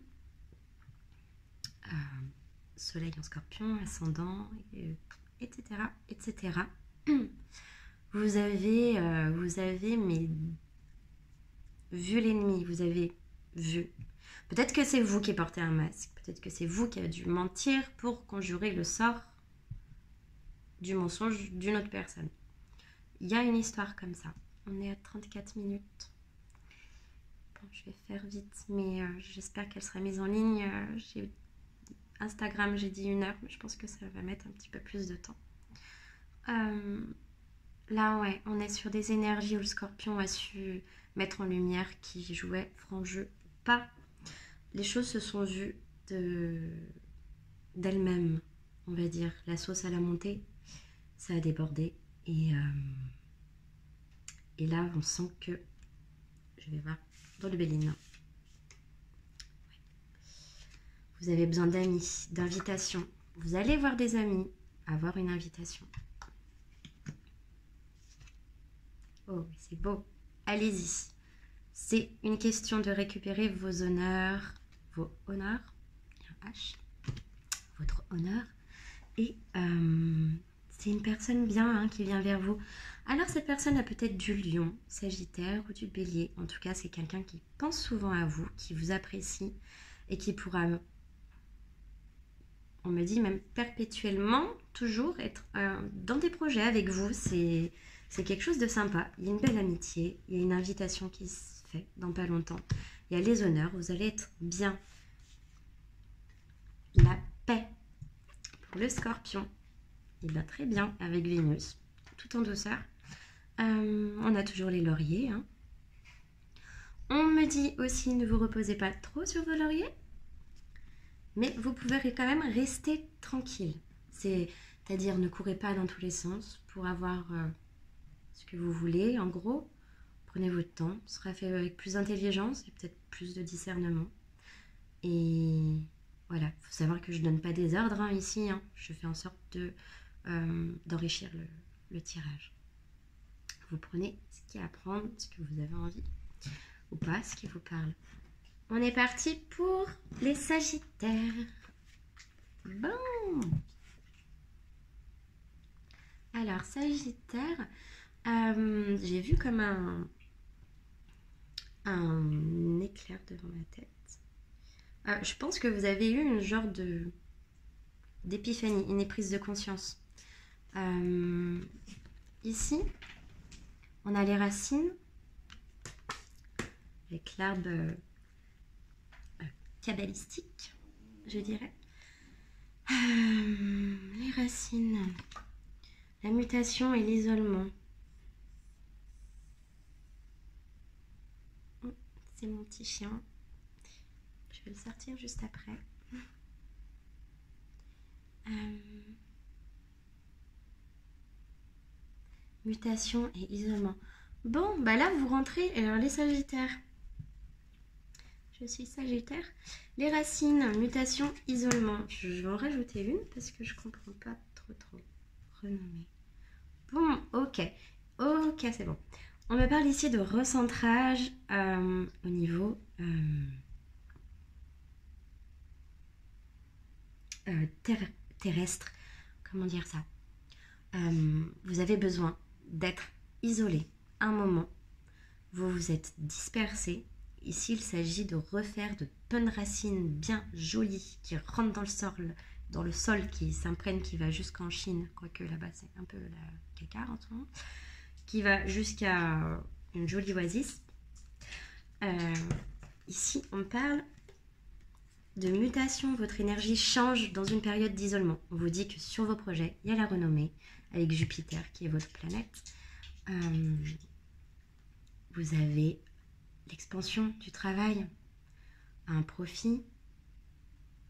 soleil en scorpion, ascendant, etc. etc. Vous avez mais, vu l'ennemi, vous avez vu. Peut-être que c'est vous qui portez un masque. Peut-être que c'est vous qui avez dû mentir pour conjurer le sort du mensonge d'une autre personne. Il y a une histoire comme ça. On est à 34 minutes. Bon, je vais faire vite, mais j'espère qu'elle sera mise en ligne. Instagram, j'ai dit 1 heure, mais je pense que ça va mettre un petit peu plus de temps. Là, ouais, on est sur des énergies où le scorpion a su mettre en lumière qui jouait franc jeu ou pas. Les choses se sont vues d'elles-mêmes, on va dire. La sauce à la montée. ça a débordé. Et là, on sent que... Je vais voir dans le Béline. Vous avez besoin d'amis, d'invitations. Vous allez voir des amis, avoir une invitation. Oh, c'est beau. Allez-y. C'est une question de récupérer vos honneurs. Vos honneurs. Un H. Votre honneur. Et c'est une personne bien qui vient vers vous. Alors cette personne a peut-être du lion, sagittaire ou du bélier. En tout cas, c'est quelqu'un qui pense souvent à vous, qui vous apprécie et qui pourra, on me dit même perpétuellement, toujours être dans des projets avec vous. C'est quelque chose de sympa. Il y a une belle amitié, il y a une invitation qui se fait dans pas longtemps. Il y a les honneurs, vous allez être bien. La paix pour le scorpion. Il va très bien avec Vénus, tout en douceur. On a toujours les lauriers. On me dit aussi, ne vous reposez pas trop sur vos lauriers, mais vous pouvez quand même rester tranquille. C'est-à-dire ne courez pas dans tous les sens pour avoir ce que vous voulez. En gros, prenez votre temps. Ce sera fait avec plus d'intelligence et peut-être plus de discernement. Et voilà, il faut savoir que je ne donne pas des ordres ici. Je fais en sorte d'enrichir le tirage. Vous prenez ce qu'il y a à prendre, ce que vous avez envie, ou pas, ce qui vous parle. On est parti pour les Sagittaires. Bon. Alors, Sagittaire, j'ai vu comme un éclair devant ma tête. Je pense que vous avez eu une genre d'épiphanie, une prise de conscience. Ici, on a les racines avec l'arbre kabbalistique, je dirais. Les racines, la mutation et l'isolement. C'est mon petit chien. Je vais le sortir juste après. Mutation et isolement. Bon, bah là, vous rentrez. Alors, les Sagittaires. Je suis Sagittaire. Les racines, mutation, isolement. Je vais en rajouter une parce que je comprends pas trop. Renommée. Bon, ok. Ok, c'est bon. On me parle ici de recentrage au niveau terrestre. Comment dire ça? Vous avez besoin d'être isolé un moment. Vous vous êtes dispersé. Ici, il s'agit de refaire de bonnes racines bien jolies qui rentrent dans le sol, qui s'imprègne, qui va jusqu'en Chine, quoique là-bas c'est un peu la caca en ce moment, qui va jusqu'à une jolie oasis. Ici, on parle de mutation. Votre énergie change dans une période d'isolement. On vous dit que sur vos projets, il y a la renommée avec Jupiter qui est votre planète. Vous avez l'expansion du travail, un profit,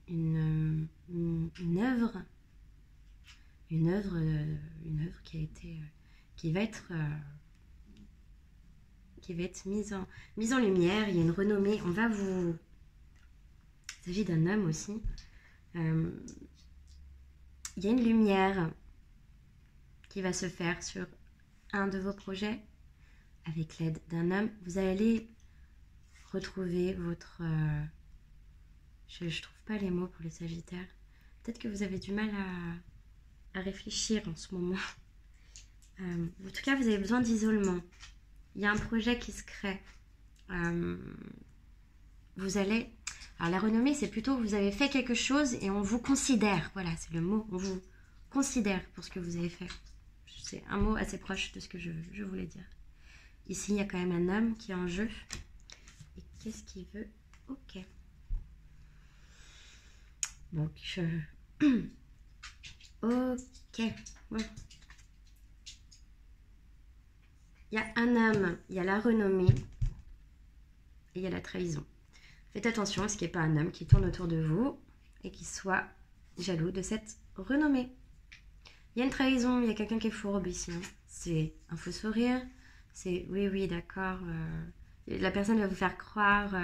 une œuvre qui va être mise en lumière. Il y a une renommée. Il s'agit d'un homme aussi. Il y a une lumière qui va se faire sur un de vos projets avec l'aide d'un homme. Vous allez retrouver votre... je ne trouve pas les mots pour les Sagittaires. Peut-être que vous avez du mal à réfléchir en ce moment. En tout cas, vous avez besoin d'isolement. Il y a un projet qui se crée. Vous allez... Alors la renommée, c'est plutôt vous avez fait quelque chose et on vous considère. Voilà, c'est le mot. On vous considère pour ce que vous avez fait. C'est un mot assez proche de ce que je voulais dire. Ici, il y a quand même un homme qui est en jeu. Et qu'est-ce qu'il veut? Ok. Donc, ok. Bon. Il y a un homme, il y a la renommée et il y a la trahison. Faites attention à ce qu'il n'y ait pas un homme qui tourne autour de vous et qui soit jaloux de cette renommée. Il y a une trahison, il y a quelqu'un qui est fourbe ici. Hein. C'est un faux sourire. C'est oui, d'accord. La personne va vous faire croire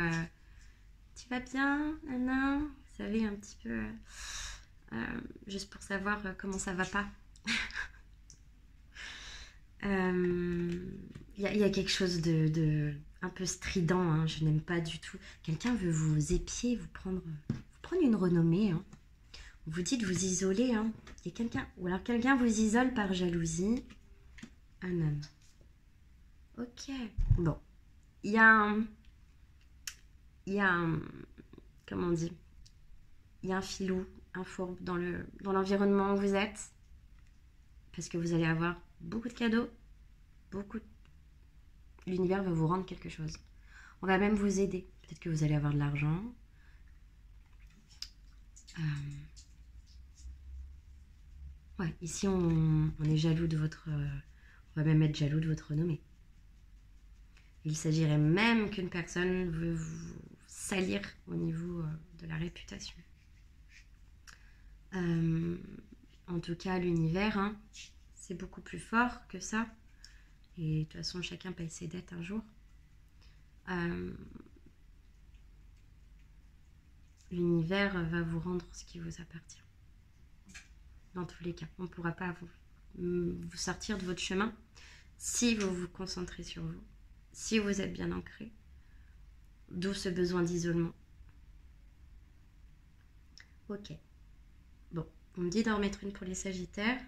tu vas bien, Nana? Vous savez, un petit peu. Juste pour savoir comment ça va pas. Il y a quelque chose de un peu strident, hein, je n'aime pas du tout. Quelqu'un veut vous épier, vous prendre une renommée. Hein. Vous dites vous isoler. Hein. Il y a quelqu'un, ou alors quelqu'un vous isole par jalousie. Un homme. Ok. Bon. Il y a un... Comment on dit? Il y a un filou, un fourbe dans l'environnement où vous êtes. Parce que vous allez avoir beaucoup de cadeaux. L'univers va vous rendre quelque chose. On va même vous aider. Peut-être que vous allez avoir de l'argent. Ouais, ici on est jaloux de votre... on va même être jaloux de votre renommée. Il s'agirait même qu'une personne veut vous salir au niveau de la réputation. En tout cas, l'univers, hein, c'est beaucoup plus fort que ça. Et de toute façon, chacun paye ses dettes un jour. L'univers va vous rendre ce qui vous appartient. Dans tous les cas, on ne pourra pas vous sortir de votre chemin si vous vous concentrez sur vous, si vous êtes bien ancré. D'où ce besoin d'isolement. Ok. Bon, on me dit d'en remettre une pour les Sagittaires.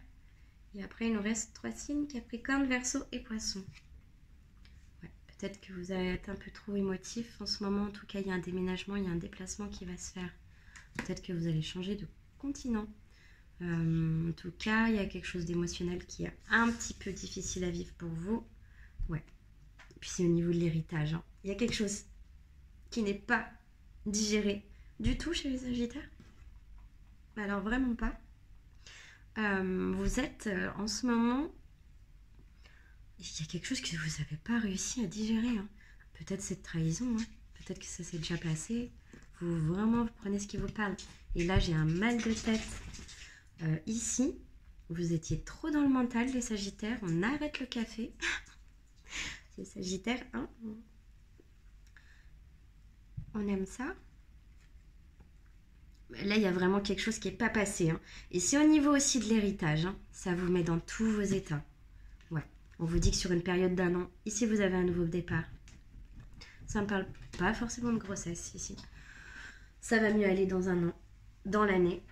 Et après, il nous reste 3 signes, Capricorne, Verseau et Poisson. Ouais, peut-être que vous êtes un peu trop émotif en ce moment. En tout cas, il y a un déménagement, il y a un déplacement qui va se faire. Peut-être que vous allez changer de continent. En tout cas, il y a quelque chose d'émotionnel qui est un petit peu difficile à vivre pour vous. Ouais. Et puis c'est au niveau de l'héritage. Hein. Il y a quelque chose qui n'est pas digéré du tout chez les Sagittaires. Alors vraiment pas. Vous êtes en ce moment... Il y a quelque chose que vous n'avez pas réussi à digérer. Hein. Peut-être cette trahison. Hein. Peut-être que ça s'est déjà passé. Vous prenez ce qui vous parle. Et là, j'ai un mal de tête. Ici, vous étiez trop dans le mental, les Sagittaires. On arrête le café. Les Sagittaires, hein, on aime ça. Là, il y a vraiment quelque chose qui n'est pas passé. Hein. Et c'est au niveau aussi de l'héritage. Hein. Ça vous met dans tous vos états. Ouais. On vous dit que sur une période d'1 an, ici, vous avez un nouveau départ. Ça ne parle pas forcément de grossesse, ici. Ça va mieux aller dans 1 an, dans l'année.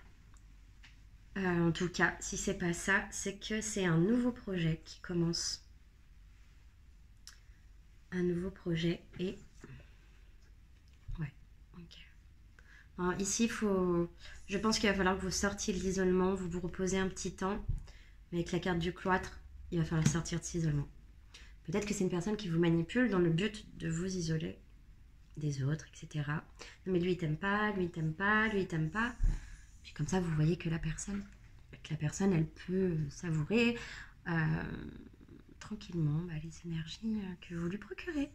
En tout cas, si c'est pas ça, c'est que c'est un nouveau projet qui commence. Un nouveau projet et... Ouais, ok. Alors, ici, je pense qu'il va falloir que vous sortiez de l'isolement, vous reposez un petit temps. Mais avec la carte du cloître, il va falloir sortir de cet isolement. Peut-être que c'est une personne qui vous manipule dans le but de vous isoler des autres, etc. Mais lui, il t'aime pas, lui, il t'aime pas, lui, il t'aime pas. Puis comme ça, vous voyez que la personne, elle peut savourer tranquillement les énergies que vous lui procurez,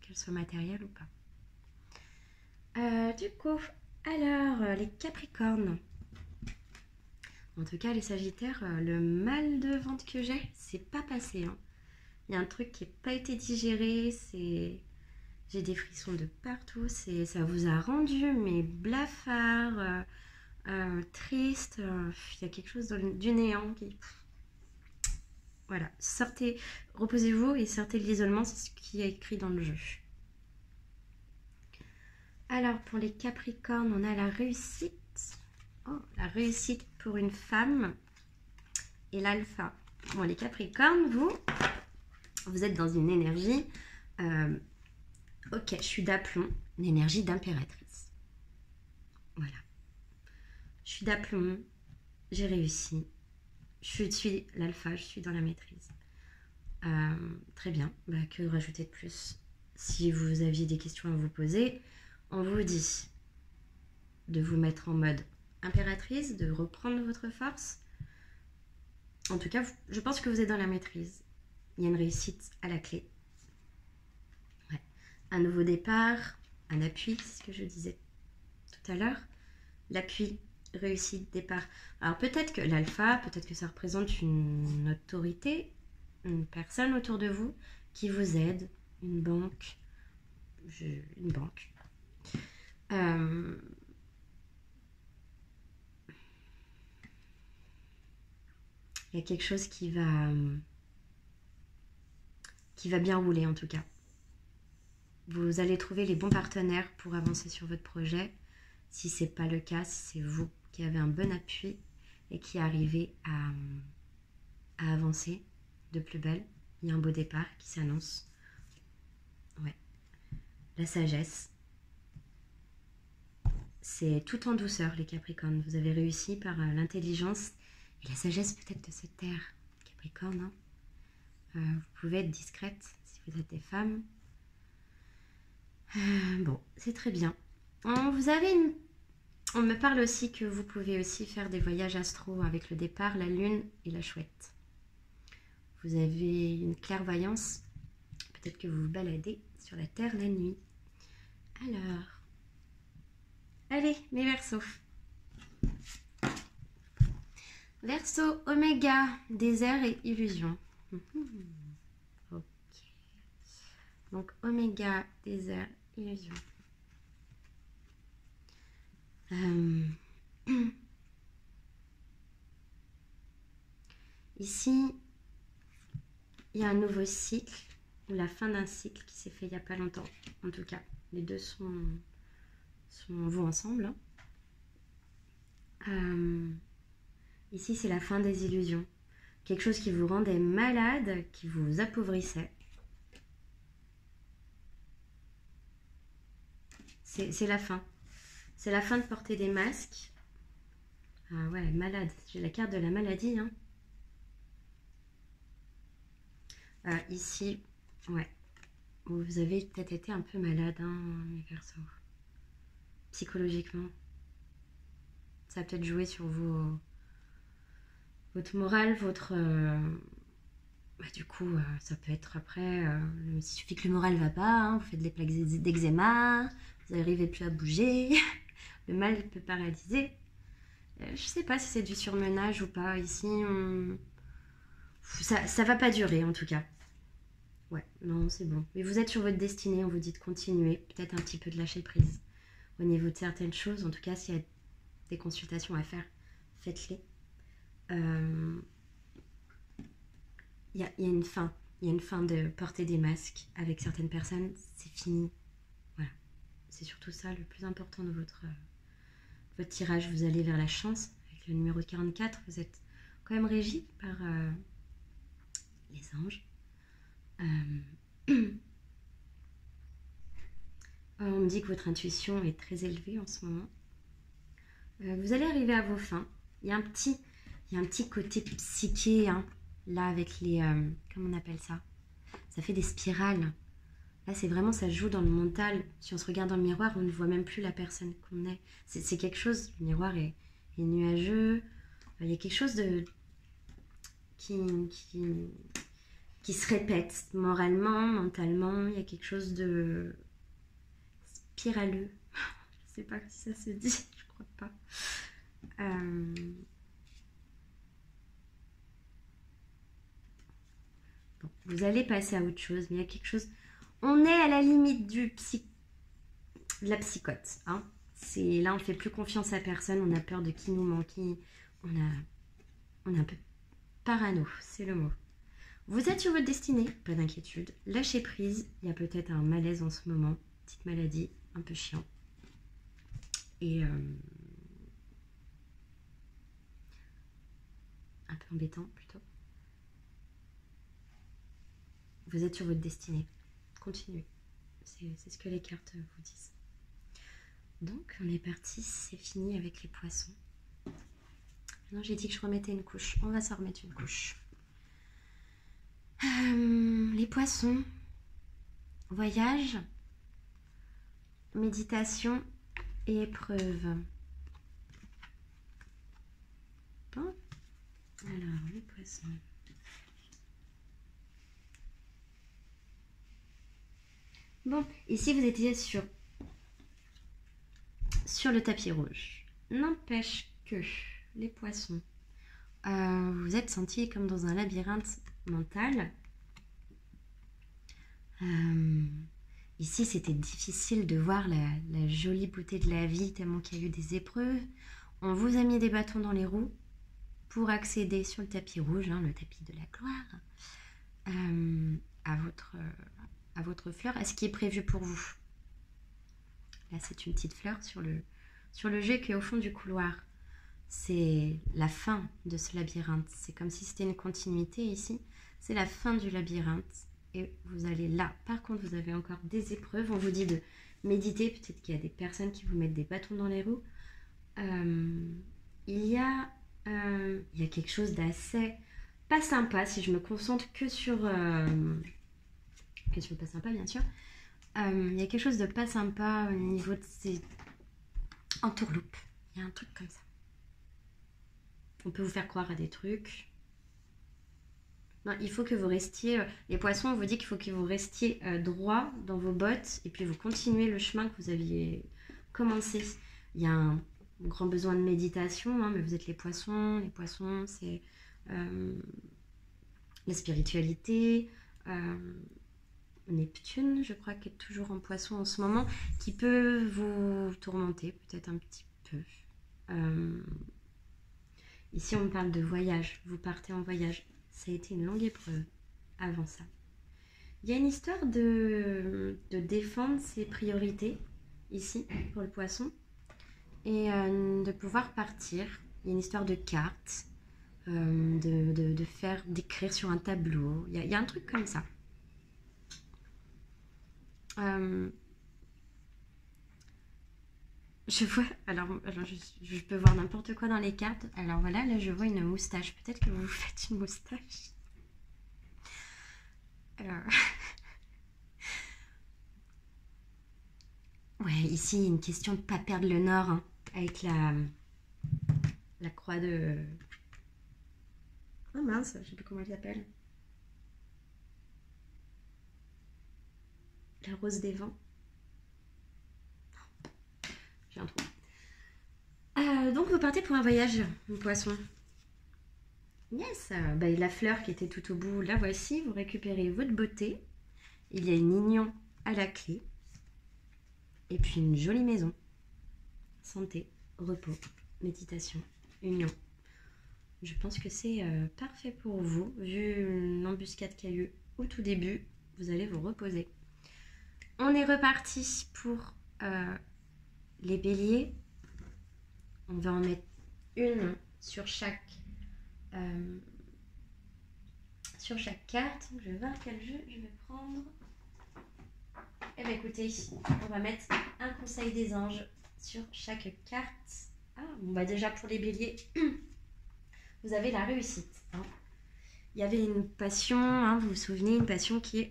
qu'elles soient matérielles ou pas. Du coup, alors, les Capricornes. En tout cas, les Sagittaires, le mal de ventre que j'ai, c'est pas passé. Hein. Il y a un truc qui n'a pas été digéré, j'ai des frissons de partout, ça vous a rendu, mais blafard, triste, il y a quelque chose du néant qui... Voilà, sortez, reposez-vous et sortez de l'isolement, c'est ce qui est écrit dans le jeu. Alors, pour les Capricornes, on a la réussite. Oh, la réussite pour une femme et l'alpha. Bon, les Capricornes, vous êtes dans une énergie... ok, je suis d'aplomb, une énergie d'impératrice. Voilà. Je suis d'aplomb, j'ai réussi. Je suis l'alpha, je suis dans la maîtrise. Très bien, que rajouter de plus? Si vous aviez des questions à vous poser, on vous dit de vous mettre en mode impératrice, de reprendre votre force. En tout cas, je pense que vous êtes dans la maîtrise. Il y a une réussite à la clé. Ouais. Un nouveau départ, un appui, c'est ce que je disais tout à l'heure. L'appui réussite départ. Alors peut-être que l'alpha, peut-être que ça représente une autorité, une personne autour de vous qui vous aide, une banque, une banque. Il y a quelque chose qui va bien rouler en tout cas. Vous allez trouver les bons partenaires pour avancer sur votre projet. Si ce n'est pas le cas, si c'est vous qui avez un bon appui et qui arrivez à avancer de plus belle, il y a un beau départ qui s'annonce. Ouais. La sagesse. C'est tout en douceur les Capricornes. Vous avez réussi par l'intelligence et la sagesse peut-être de se taire, Capricorne. Hein. Vous pouvez être discrète si vous êtes des femmes. Bon, c'est très bien. Vous avez On me parle aussi que vous pouvez aussi faire des voyages astro avec le départ, la lune et la chouette. Vous avez une clairvoyance. Peut-être que vous vous baladez sur la terre la nuit. Alors, allez, mes Verseaux. Verseau, Oméga, désert et illusion. Ok. Donc, Oméga, désert, illusion. Ici, il y a un nouveau cycle, ou la fin d'un cycle qui s'est fait il n'y a pas longtemps. En tout cas, les deux vont ensemble. Ici, c'est la fin des illusions. Quelque chose qui vous rendait malade, qui vous appauvrissait. C'est la fin. C'est la fin de porter des masques. Ah ouais, malade. J'ai la carte de la maladie. Hein. Ici, ouais. Vous avez peut-être été un peu malade, hein, mes Verseaux. Psychologiquement. Ça a peut-être joué sur votre morale, votre... du coup, ça peut être après... il suffit que le moral va pas, hein, vous faites des plaques d'eczéma, vous n'arrivez plus à bouger, le mal peut paralyser. Je sais pas si c'est du surmenage ou pas. Ici, ça va pas durer en tout cas. Ouais, non, c'est bon. Mais vous êtes sur votre destinée, on vous dit de continuer. Peut-être un petit peu de lâcher prise au niveau de certaines choses. En tout cas, s'il y a des consultations à faire, faites-les. Il y a une fin. Il y a une fin de porter des masques avec certaines personnes. C'est fini. Voilà. C'est surtout ça le plus important de votre tirage. Vous allez vers la chance. Avec le numéro 44, vous êtes quand même régi par les anges. On me dit que votre intuition est très élevée en ce moment. Vous allez arriver à vos fins. Il y a un petit côté psyché, hein, là avec les... comment on appelle ça? Ça fait des spirales. Là, c'est vraiment, ça joue dans le mental. Si on se regarde dans le miroir, on ne voit même plus la personne qu'on est. C'est quelque chose, le miroir est nuageux. Il y a quelque chose de... qui se répète moralement, mentalement. Il y a quelque chose de spiraleux. Je sais pas si ça se dit, je crois pas. Bon, vous allez passer à autre chose, mais il y a quelque chose... On est à la limite de la psychote. Hein. Là, on ne fait plus confiance à personne, on a peur de qui nous manque. On est un peu parano, c'est le mot. Vous êtes sur votre destinée, pas d'inquiétude. Lâchez prise, il y a peut-être un malaise en ce moment. Petite maladie, un peu chiant. Et un peu embêtant plutôt. Vous êtes sur votre destinée. Continuez. C'est ce que les cartes vous disent. Donc, on est parti. C'est fini avec les poissons. Maintenant, j'ai dit que je remettais une couche. On va s'en remettre une couche. Les poissons. Voyage. Méditation et épreuve. Bon. Alors, les poissons. Bon, ici vous étiez sur le tapis rouge. N'empêche que les poissons, vous vous êtes sentis comme dans un labyrinthe mental. Ici, c'était difficile de voir la jolie beauté de la vie tellement qu'il y a eu des épreuves. On vous a mis des bâtons dans les roues pour accéder sur le tapis rouge, hein, le tapis de la gloire, à votre fleur, à ce qui est prévu pour vous. Là, c'est une petite fleur sur le jet qui est au fond du couloir. C'est la fin de ce labyrinthe. C'est comme si c'était une continuité ici. C'est la fin du labyrinthe. Et vous allez là. Par contre, vous avez encore des épreuves. On vous dit de méditer. Peut-être qu'il y a des personnes qui vous mettent des bâtons dans les roues. Il y a quelque chose d'assez pas sympa si je me concentre que sur pas sympa, bien sûr. Il y a quelque chose de pas sympa au niveau de ces entourloupes. Il y a un truc comme ça. On peut vous faire croire à des trucs. Non, il faut que vous restiez... les poissons, on vous dit qu'il faut que vous restiez droit dans vos bottes et puis vous continuez le chemin que vous aviez commencé. Il y a un grand besoin de méditation, hein, mais vous êtes les poissons. Les poissons, c'est la spiritualité. Neptune, je crois, qui est toujours en poisson en ce moment, qui peut vous tourmenter peut-être un petit peu. Ici, on me parle de voyage. Vous partez en voyage. Ça a été une longue épreuve avant ça. Il y a une histoire de défendre ses priorités, ici, pour le poisson, et de pouvoir partir. Il y a une histoire de cartes, d'écrire sur un tableau. Il y a un truc comme ça. Je vois, alors je peux voir n'importe quoi dans les cartes. Alors voilà, là je vois une moustache. Peut-être que vous vous faites une moustache. Ouais, ici une question de ne pas perdre le nord, hein, avec la croix de... Oh mince, je sais plus comment elle s'appelle. La rose des vents. J'ai un trou. Donc vous partez pour un voyage, mon poisson. Yes, la fleur qui était tout au bout, la voici. Vous récupérez votre beauté. Il y a une union à la clé. Et puis une jolie maison. Santé, repos, méditation, union. Je pense que c'est parfait pour vous. Vu l'embuscade qu'il y a eu au tout début, vous allez vous reposer. On est reparti pour les béliers. On va en mettre une sur chaque carte. Je vais voir quel jeu je vais prendre. Eh bien écoutez, on va mettre un conseil des anges sur chaque carte. Ah, bon bah déjà pour les béliers, vous avez la réussite. Hein. Il y avait une passion, hein, vous vous souvenez, une passion qui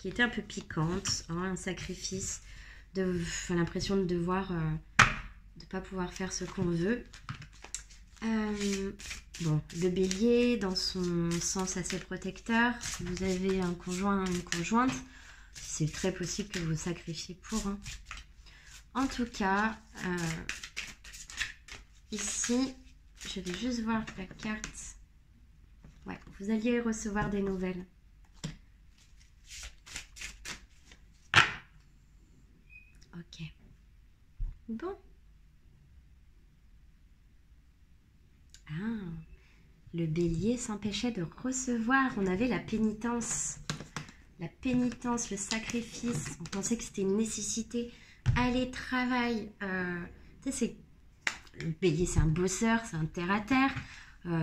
était un peu piquante, hein, un sacrifice, l'impression de devoir, de pas pouvoir faire ce qu'on veut. Bon, le bélier, dans son sens assez protecteur, si vous avez un conjoint, une conjointe, c'est très possible que vous vous sacrifiez pour. Hein. En tout cas, ici, je vais juste voir la carte. Ouais, vous alliez recevoir des nouvelles. Ok. Bon. Ah, le bélier s'empêchait de recevoir. On avait la pénitence. La pénitence, le sacrifice. On pensait que c'était une nécessité. Allez, travail. Tu sais, le bélier, c'est un bosseur, c'est un terre-à-terre.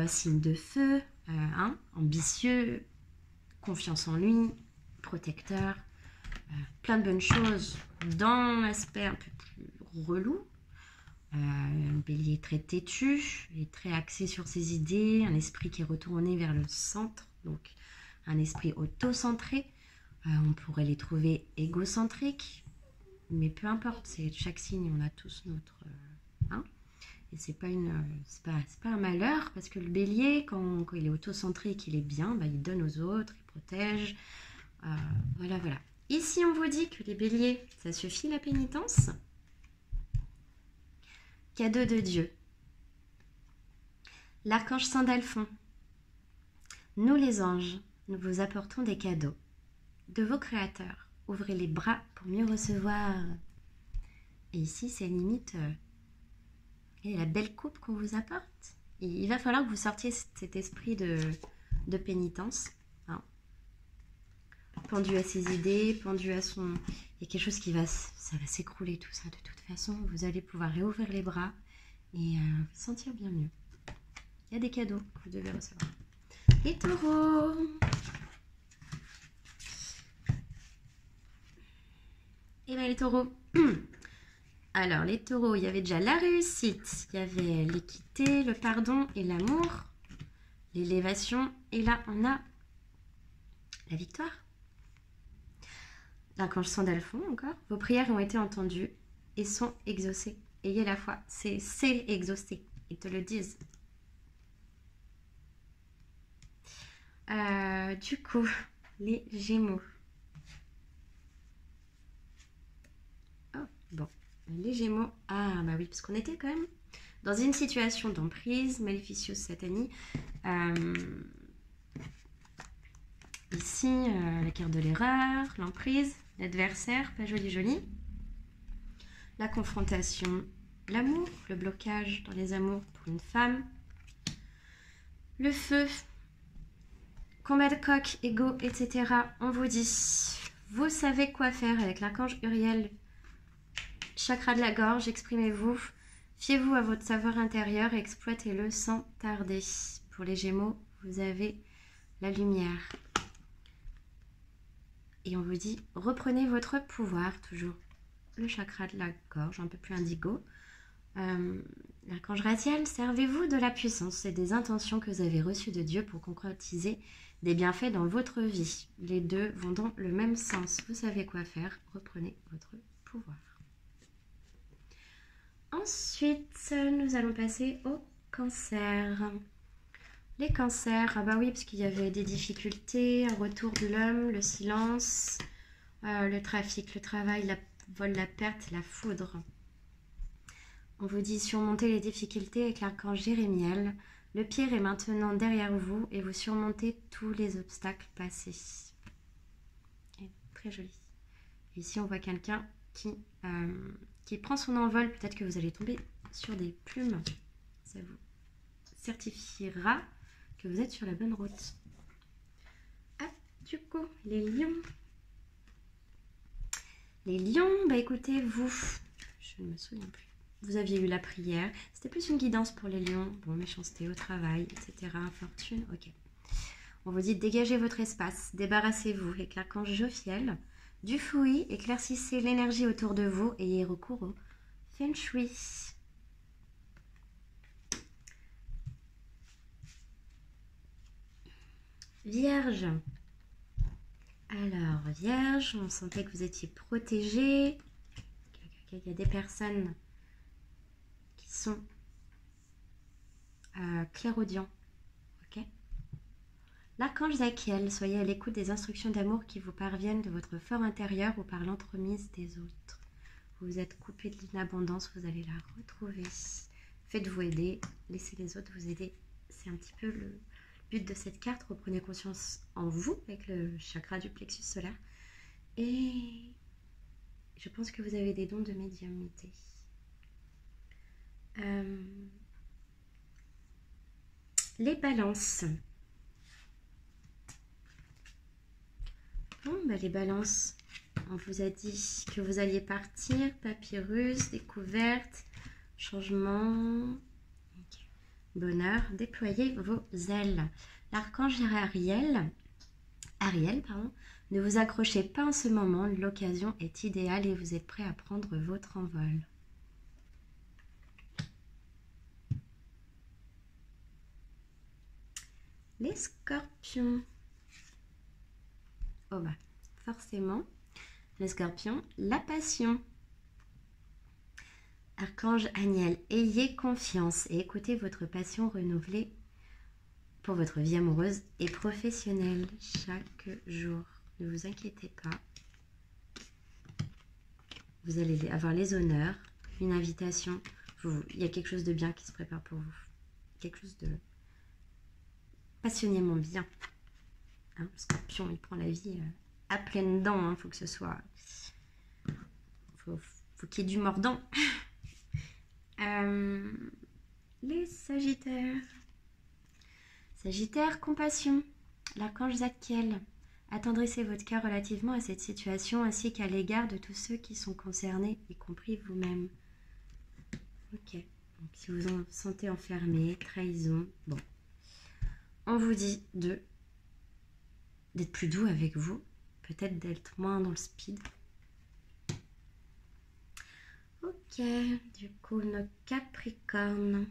Signe de feu, hein, ambitieux, confiance en lui, protecteur. Plein de bonnes choses dans l'aspect un peu plus relou. Un bélier très têtu et très axé sur ses idées, un esprit qui est retourné vers le centre, donc un esprit auto-centré. On pourrait les trouver égocentriques, mais peu importe, c'est chaque signe, on a tous notre... hein, et c'est pas un malheur, parce que le bélier, quand il est auto-centrique, il est bien, il donne aux autres, il protège. Voilà. Ici, on vous dit que les béliers, ça suffit la pénitence. Cadeau de Dieu. L'archange Sandalphon. Nous les anges, nous vous apportons des cadeaux de vos créateurs. Ouvrez les bras pour mieux recevoir. Et ici, c'est limite la belle coupe qu'on vous apporte. Et il va falloir que vous sortiez cet esprit de pénitence. Hein. Pendu à ses idées, pendu à son... Il y a quelque chose ça va s'écrouler tout ça. De toute façon, vous allez pouvoir réouvrir les bras et vous sentir bien mieux. Il y a des cadeaux que vous devez recevoir. Les taureaux. Et bien les taureaux. Alors les taureaux, il y avait déjà la réussite. Il y avait l'équité, le pardon et l'amour. L'élévation. Et là, on a la victoire. L'archange Sandalphon encore. Vos prières ont été entendues et sont exaucées. Ayez la foi. C'est exaucé. Ils te le disent. Du coup, les Gémeaux. Oh, bon. Les Gémeaux. Ah, bah oui, parce qu'on était quand même dans une situation d'emprise, Maleficius Satani. Ici, la carte de l'erreur, l'emprise, l'adversaire, pas joli joli. La confrontation, l'amour, le blocage dans les amours pour une femme. Le feu, combat de coq, ego, etc. On vous dit, vous savez quoi faire avec l'archange Uriel. Chakra de la gorge, exprimez-vous. Fiez-vous à votre savoir intérieur et exploitez-le sans tarder. Pour les Gémeaux, vous avez la lumière. Et on vous dit, reprenez votre pouvoir, toujours le chakra de la gorge, un peu plus indigo. L'archange Raziel, servez-vous de la puissance et des intentions que vous avez reçues de Dieu pour concrétiser des bienfaits dans votre vie. Les deux vont dans le même sens. Vous savez quoi faire, reprenez votre pouvoir. Ensuite, nous allons passer au cancer. Les cancers, ah bah oui, parce qu'il y avait des difficultés, un retour de l'homme, le silence, le trafic, le travail, la vol, la perte, la foudre. On vous dit surmonter les difficultés avec l'archange Jérémiel. Le pire est maintenant derrière vous et vous surmontez tous les obstacles passés. Et très joli. Ici, on voit quelqu'un qui prend son envol. Peut-être que vous allez tomber sur des plumes. Ça vous certifiera que vous êtes sur la bonne route. Ah, du coup, les lions. Les lions, bah écoutez, vous, je ne me souviens plus. Vous aviez eu la prière. C'était plus une guidance pour les lions. Bon, méchanceté au travail, etc. Fortune, ok. On vous dit dégagez votre espace, débarrassez-vous avec l'archange Jophiel. Du fouillis, éclaircissez l'énergie autour de vous et ayez recours au Feng Shui. Vierge. Alors, Vierge, on sentait que vous étiez protégé. Il y a des personnes qui sont clairaudients. Ok. L'archange Zachiel, soyez à l'écoute des instructions d'amour qui vous parviennent de votre fort intérieur ou par l'entremise des autres. Vous êtes coupé de l'inabondance, vous allez la retrouver. Faites-vous aider, laissez les autres vous aider. C'est un petit peu le but de cette carte. Reprenez conscience en vous avec le chakra du plexus solaire. Et je pense que vous avez des dons de médiumnité. Les balances. Bon, bah les balances, on vous a dit que vous alliez partir. Papyrus, découverte, changement, okay. Bonheur, déployez vos ailes. L'archange Ariel, ne vous accrochez pas en ce moment, l'occasion est idéale et vous êtes prêt à prendre votre envol. Les scorpions. Oh bah, forcément, les scorpions, la passion. Archange Aniel, ayez confiance et écoutez votre passion renouvelée pour votre vie amoureuse et professionnelle chaque jour. Ne vous inquiétez pas. Vous allez avoir les honneurs, une invitation. Il y a quelque chose de bien qui se prépare pour vous. Quelque chose passionnément bien. Hein, le scorpion, il prend la vie à pleines dents. Hein, faut que ce soit... Faut qu'il y ait du mordant. Les Sagittaires. Sagittaire, compassion. L'archange Zadkiel. Attendrissez votre cœur relativement à cette situation ainsi qu'à l'égard de tous ceux qui sont concernés, y compris vous-même. Ok. Donc, si vous en sentez enfermé, trahison, bon. On vous dit d'être plus doux avec vous. Peut-être d'être moins dans le speed. Ok. Du coup, nos Capricornes.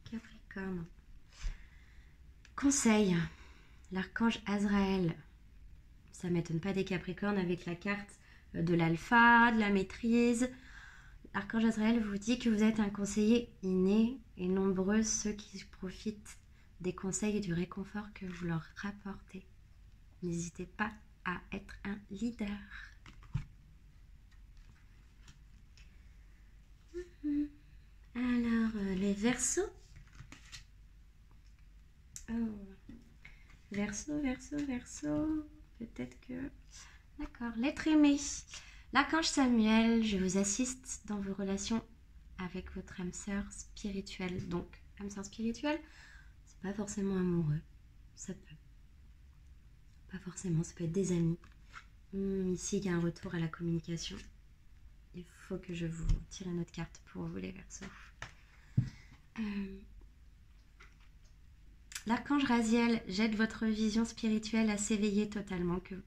Capricorne. Conseil. L'archange Azraël. Ça ne m'étonne pas des Capricornes avec la carte de l'alpha, de la maîtrise. L'archange Azraël vous dit que vous êtes un conseiller inné et nombreux ceux qui profitent des conseils et du réconfort que vous leur rapportez. N'hésitez pas à être un leader. Alors, les Verseaux. Oh. Verseau. Peut-être que... D'accord. L'être aimé. L'archange Samuel, je vous assiste dans vos relations avec votre âme sœur spirituelle. Donc, âme sœur spirituelle, c'est pas forcément amoureux. Ça peut. Pas forcément, ça peut être des amis. Ici, il y a un retour à la communication. Il faut que je vous tire une autre carte pour vous, les Verseaux. L'archange Raziel jette votre vision spirituelle à s'éveiller totalement pour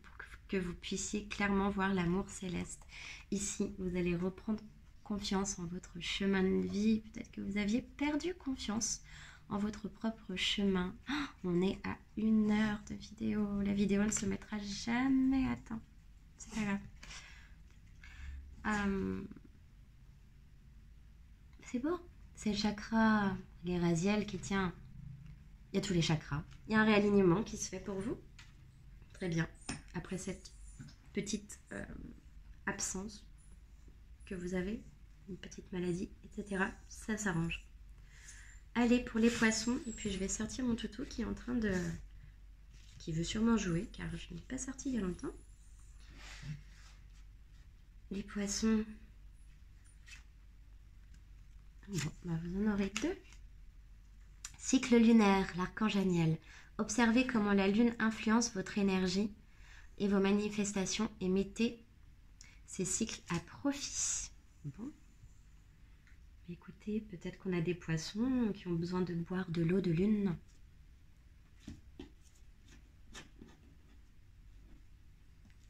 que vous puissiez clairement voir l'amour céleste. Ici, vous allez reprendre confiance en votre chemin de vie. Peut-être que vous aviez perdu confiance en votre propre chemin. Oh, on est à 1 heure de vidéo. La vidéo ne se mettra jamais à temps. C'est pas grave. C'est beau. C'est le chakra, les Raziel qui tient... Il y a tous les chakras. Il y a un réalignement qui se fait pour vous. Très bien. Après cette petite absence que vous avez, une petite maladie, etc., ça s'arrange. Allez, pour les poissons, et puis je vais sortir mon toutou qui est en train de... qui veut sûrement jouer, car je n'ai pas sorti il y a longtemps. Les poissons... Bon, bah vous en aurez 2. Cycle lunaire, l'archange Aniel. Observez comment la lune influence votre énergie et vos manifestations et mettez ces cycles à profit. Bon. Écoutez, peut-être qu'on a des poissons qui ont besoin de boire de l'eau de lune.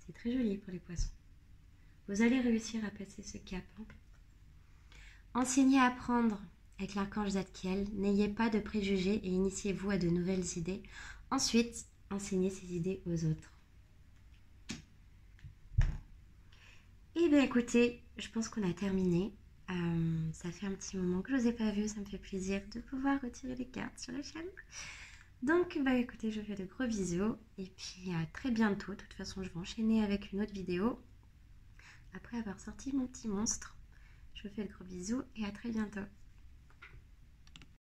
C'est très joli pour les poissons. Vous allez réussir à passer ce cap. Hein. Enseignez à apprendre. Avec l'archange Zadkiel, n'ayez pas de préjugés et initiez-vous à de nouvelles idées. Ensuite, enseignez ces idées aux autres. Et bien écoutez, je pense qu'on a terminé. Ça fait un petit moment que je ne vous ai pas vu, ça me fait plaisir de pouvoir retirer les cartes sur la chaîne. Donc bah écoutez, je vous fais de gros bisous et puis à très bientôt. De toute façon, je vais enchaîner avec une autre vidéo après avoir sorti mon petit monstre. Je vous fais de gros bisous et à très bientôt.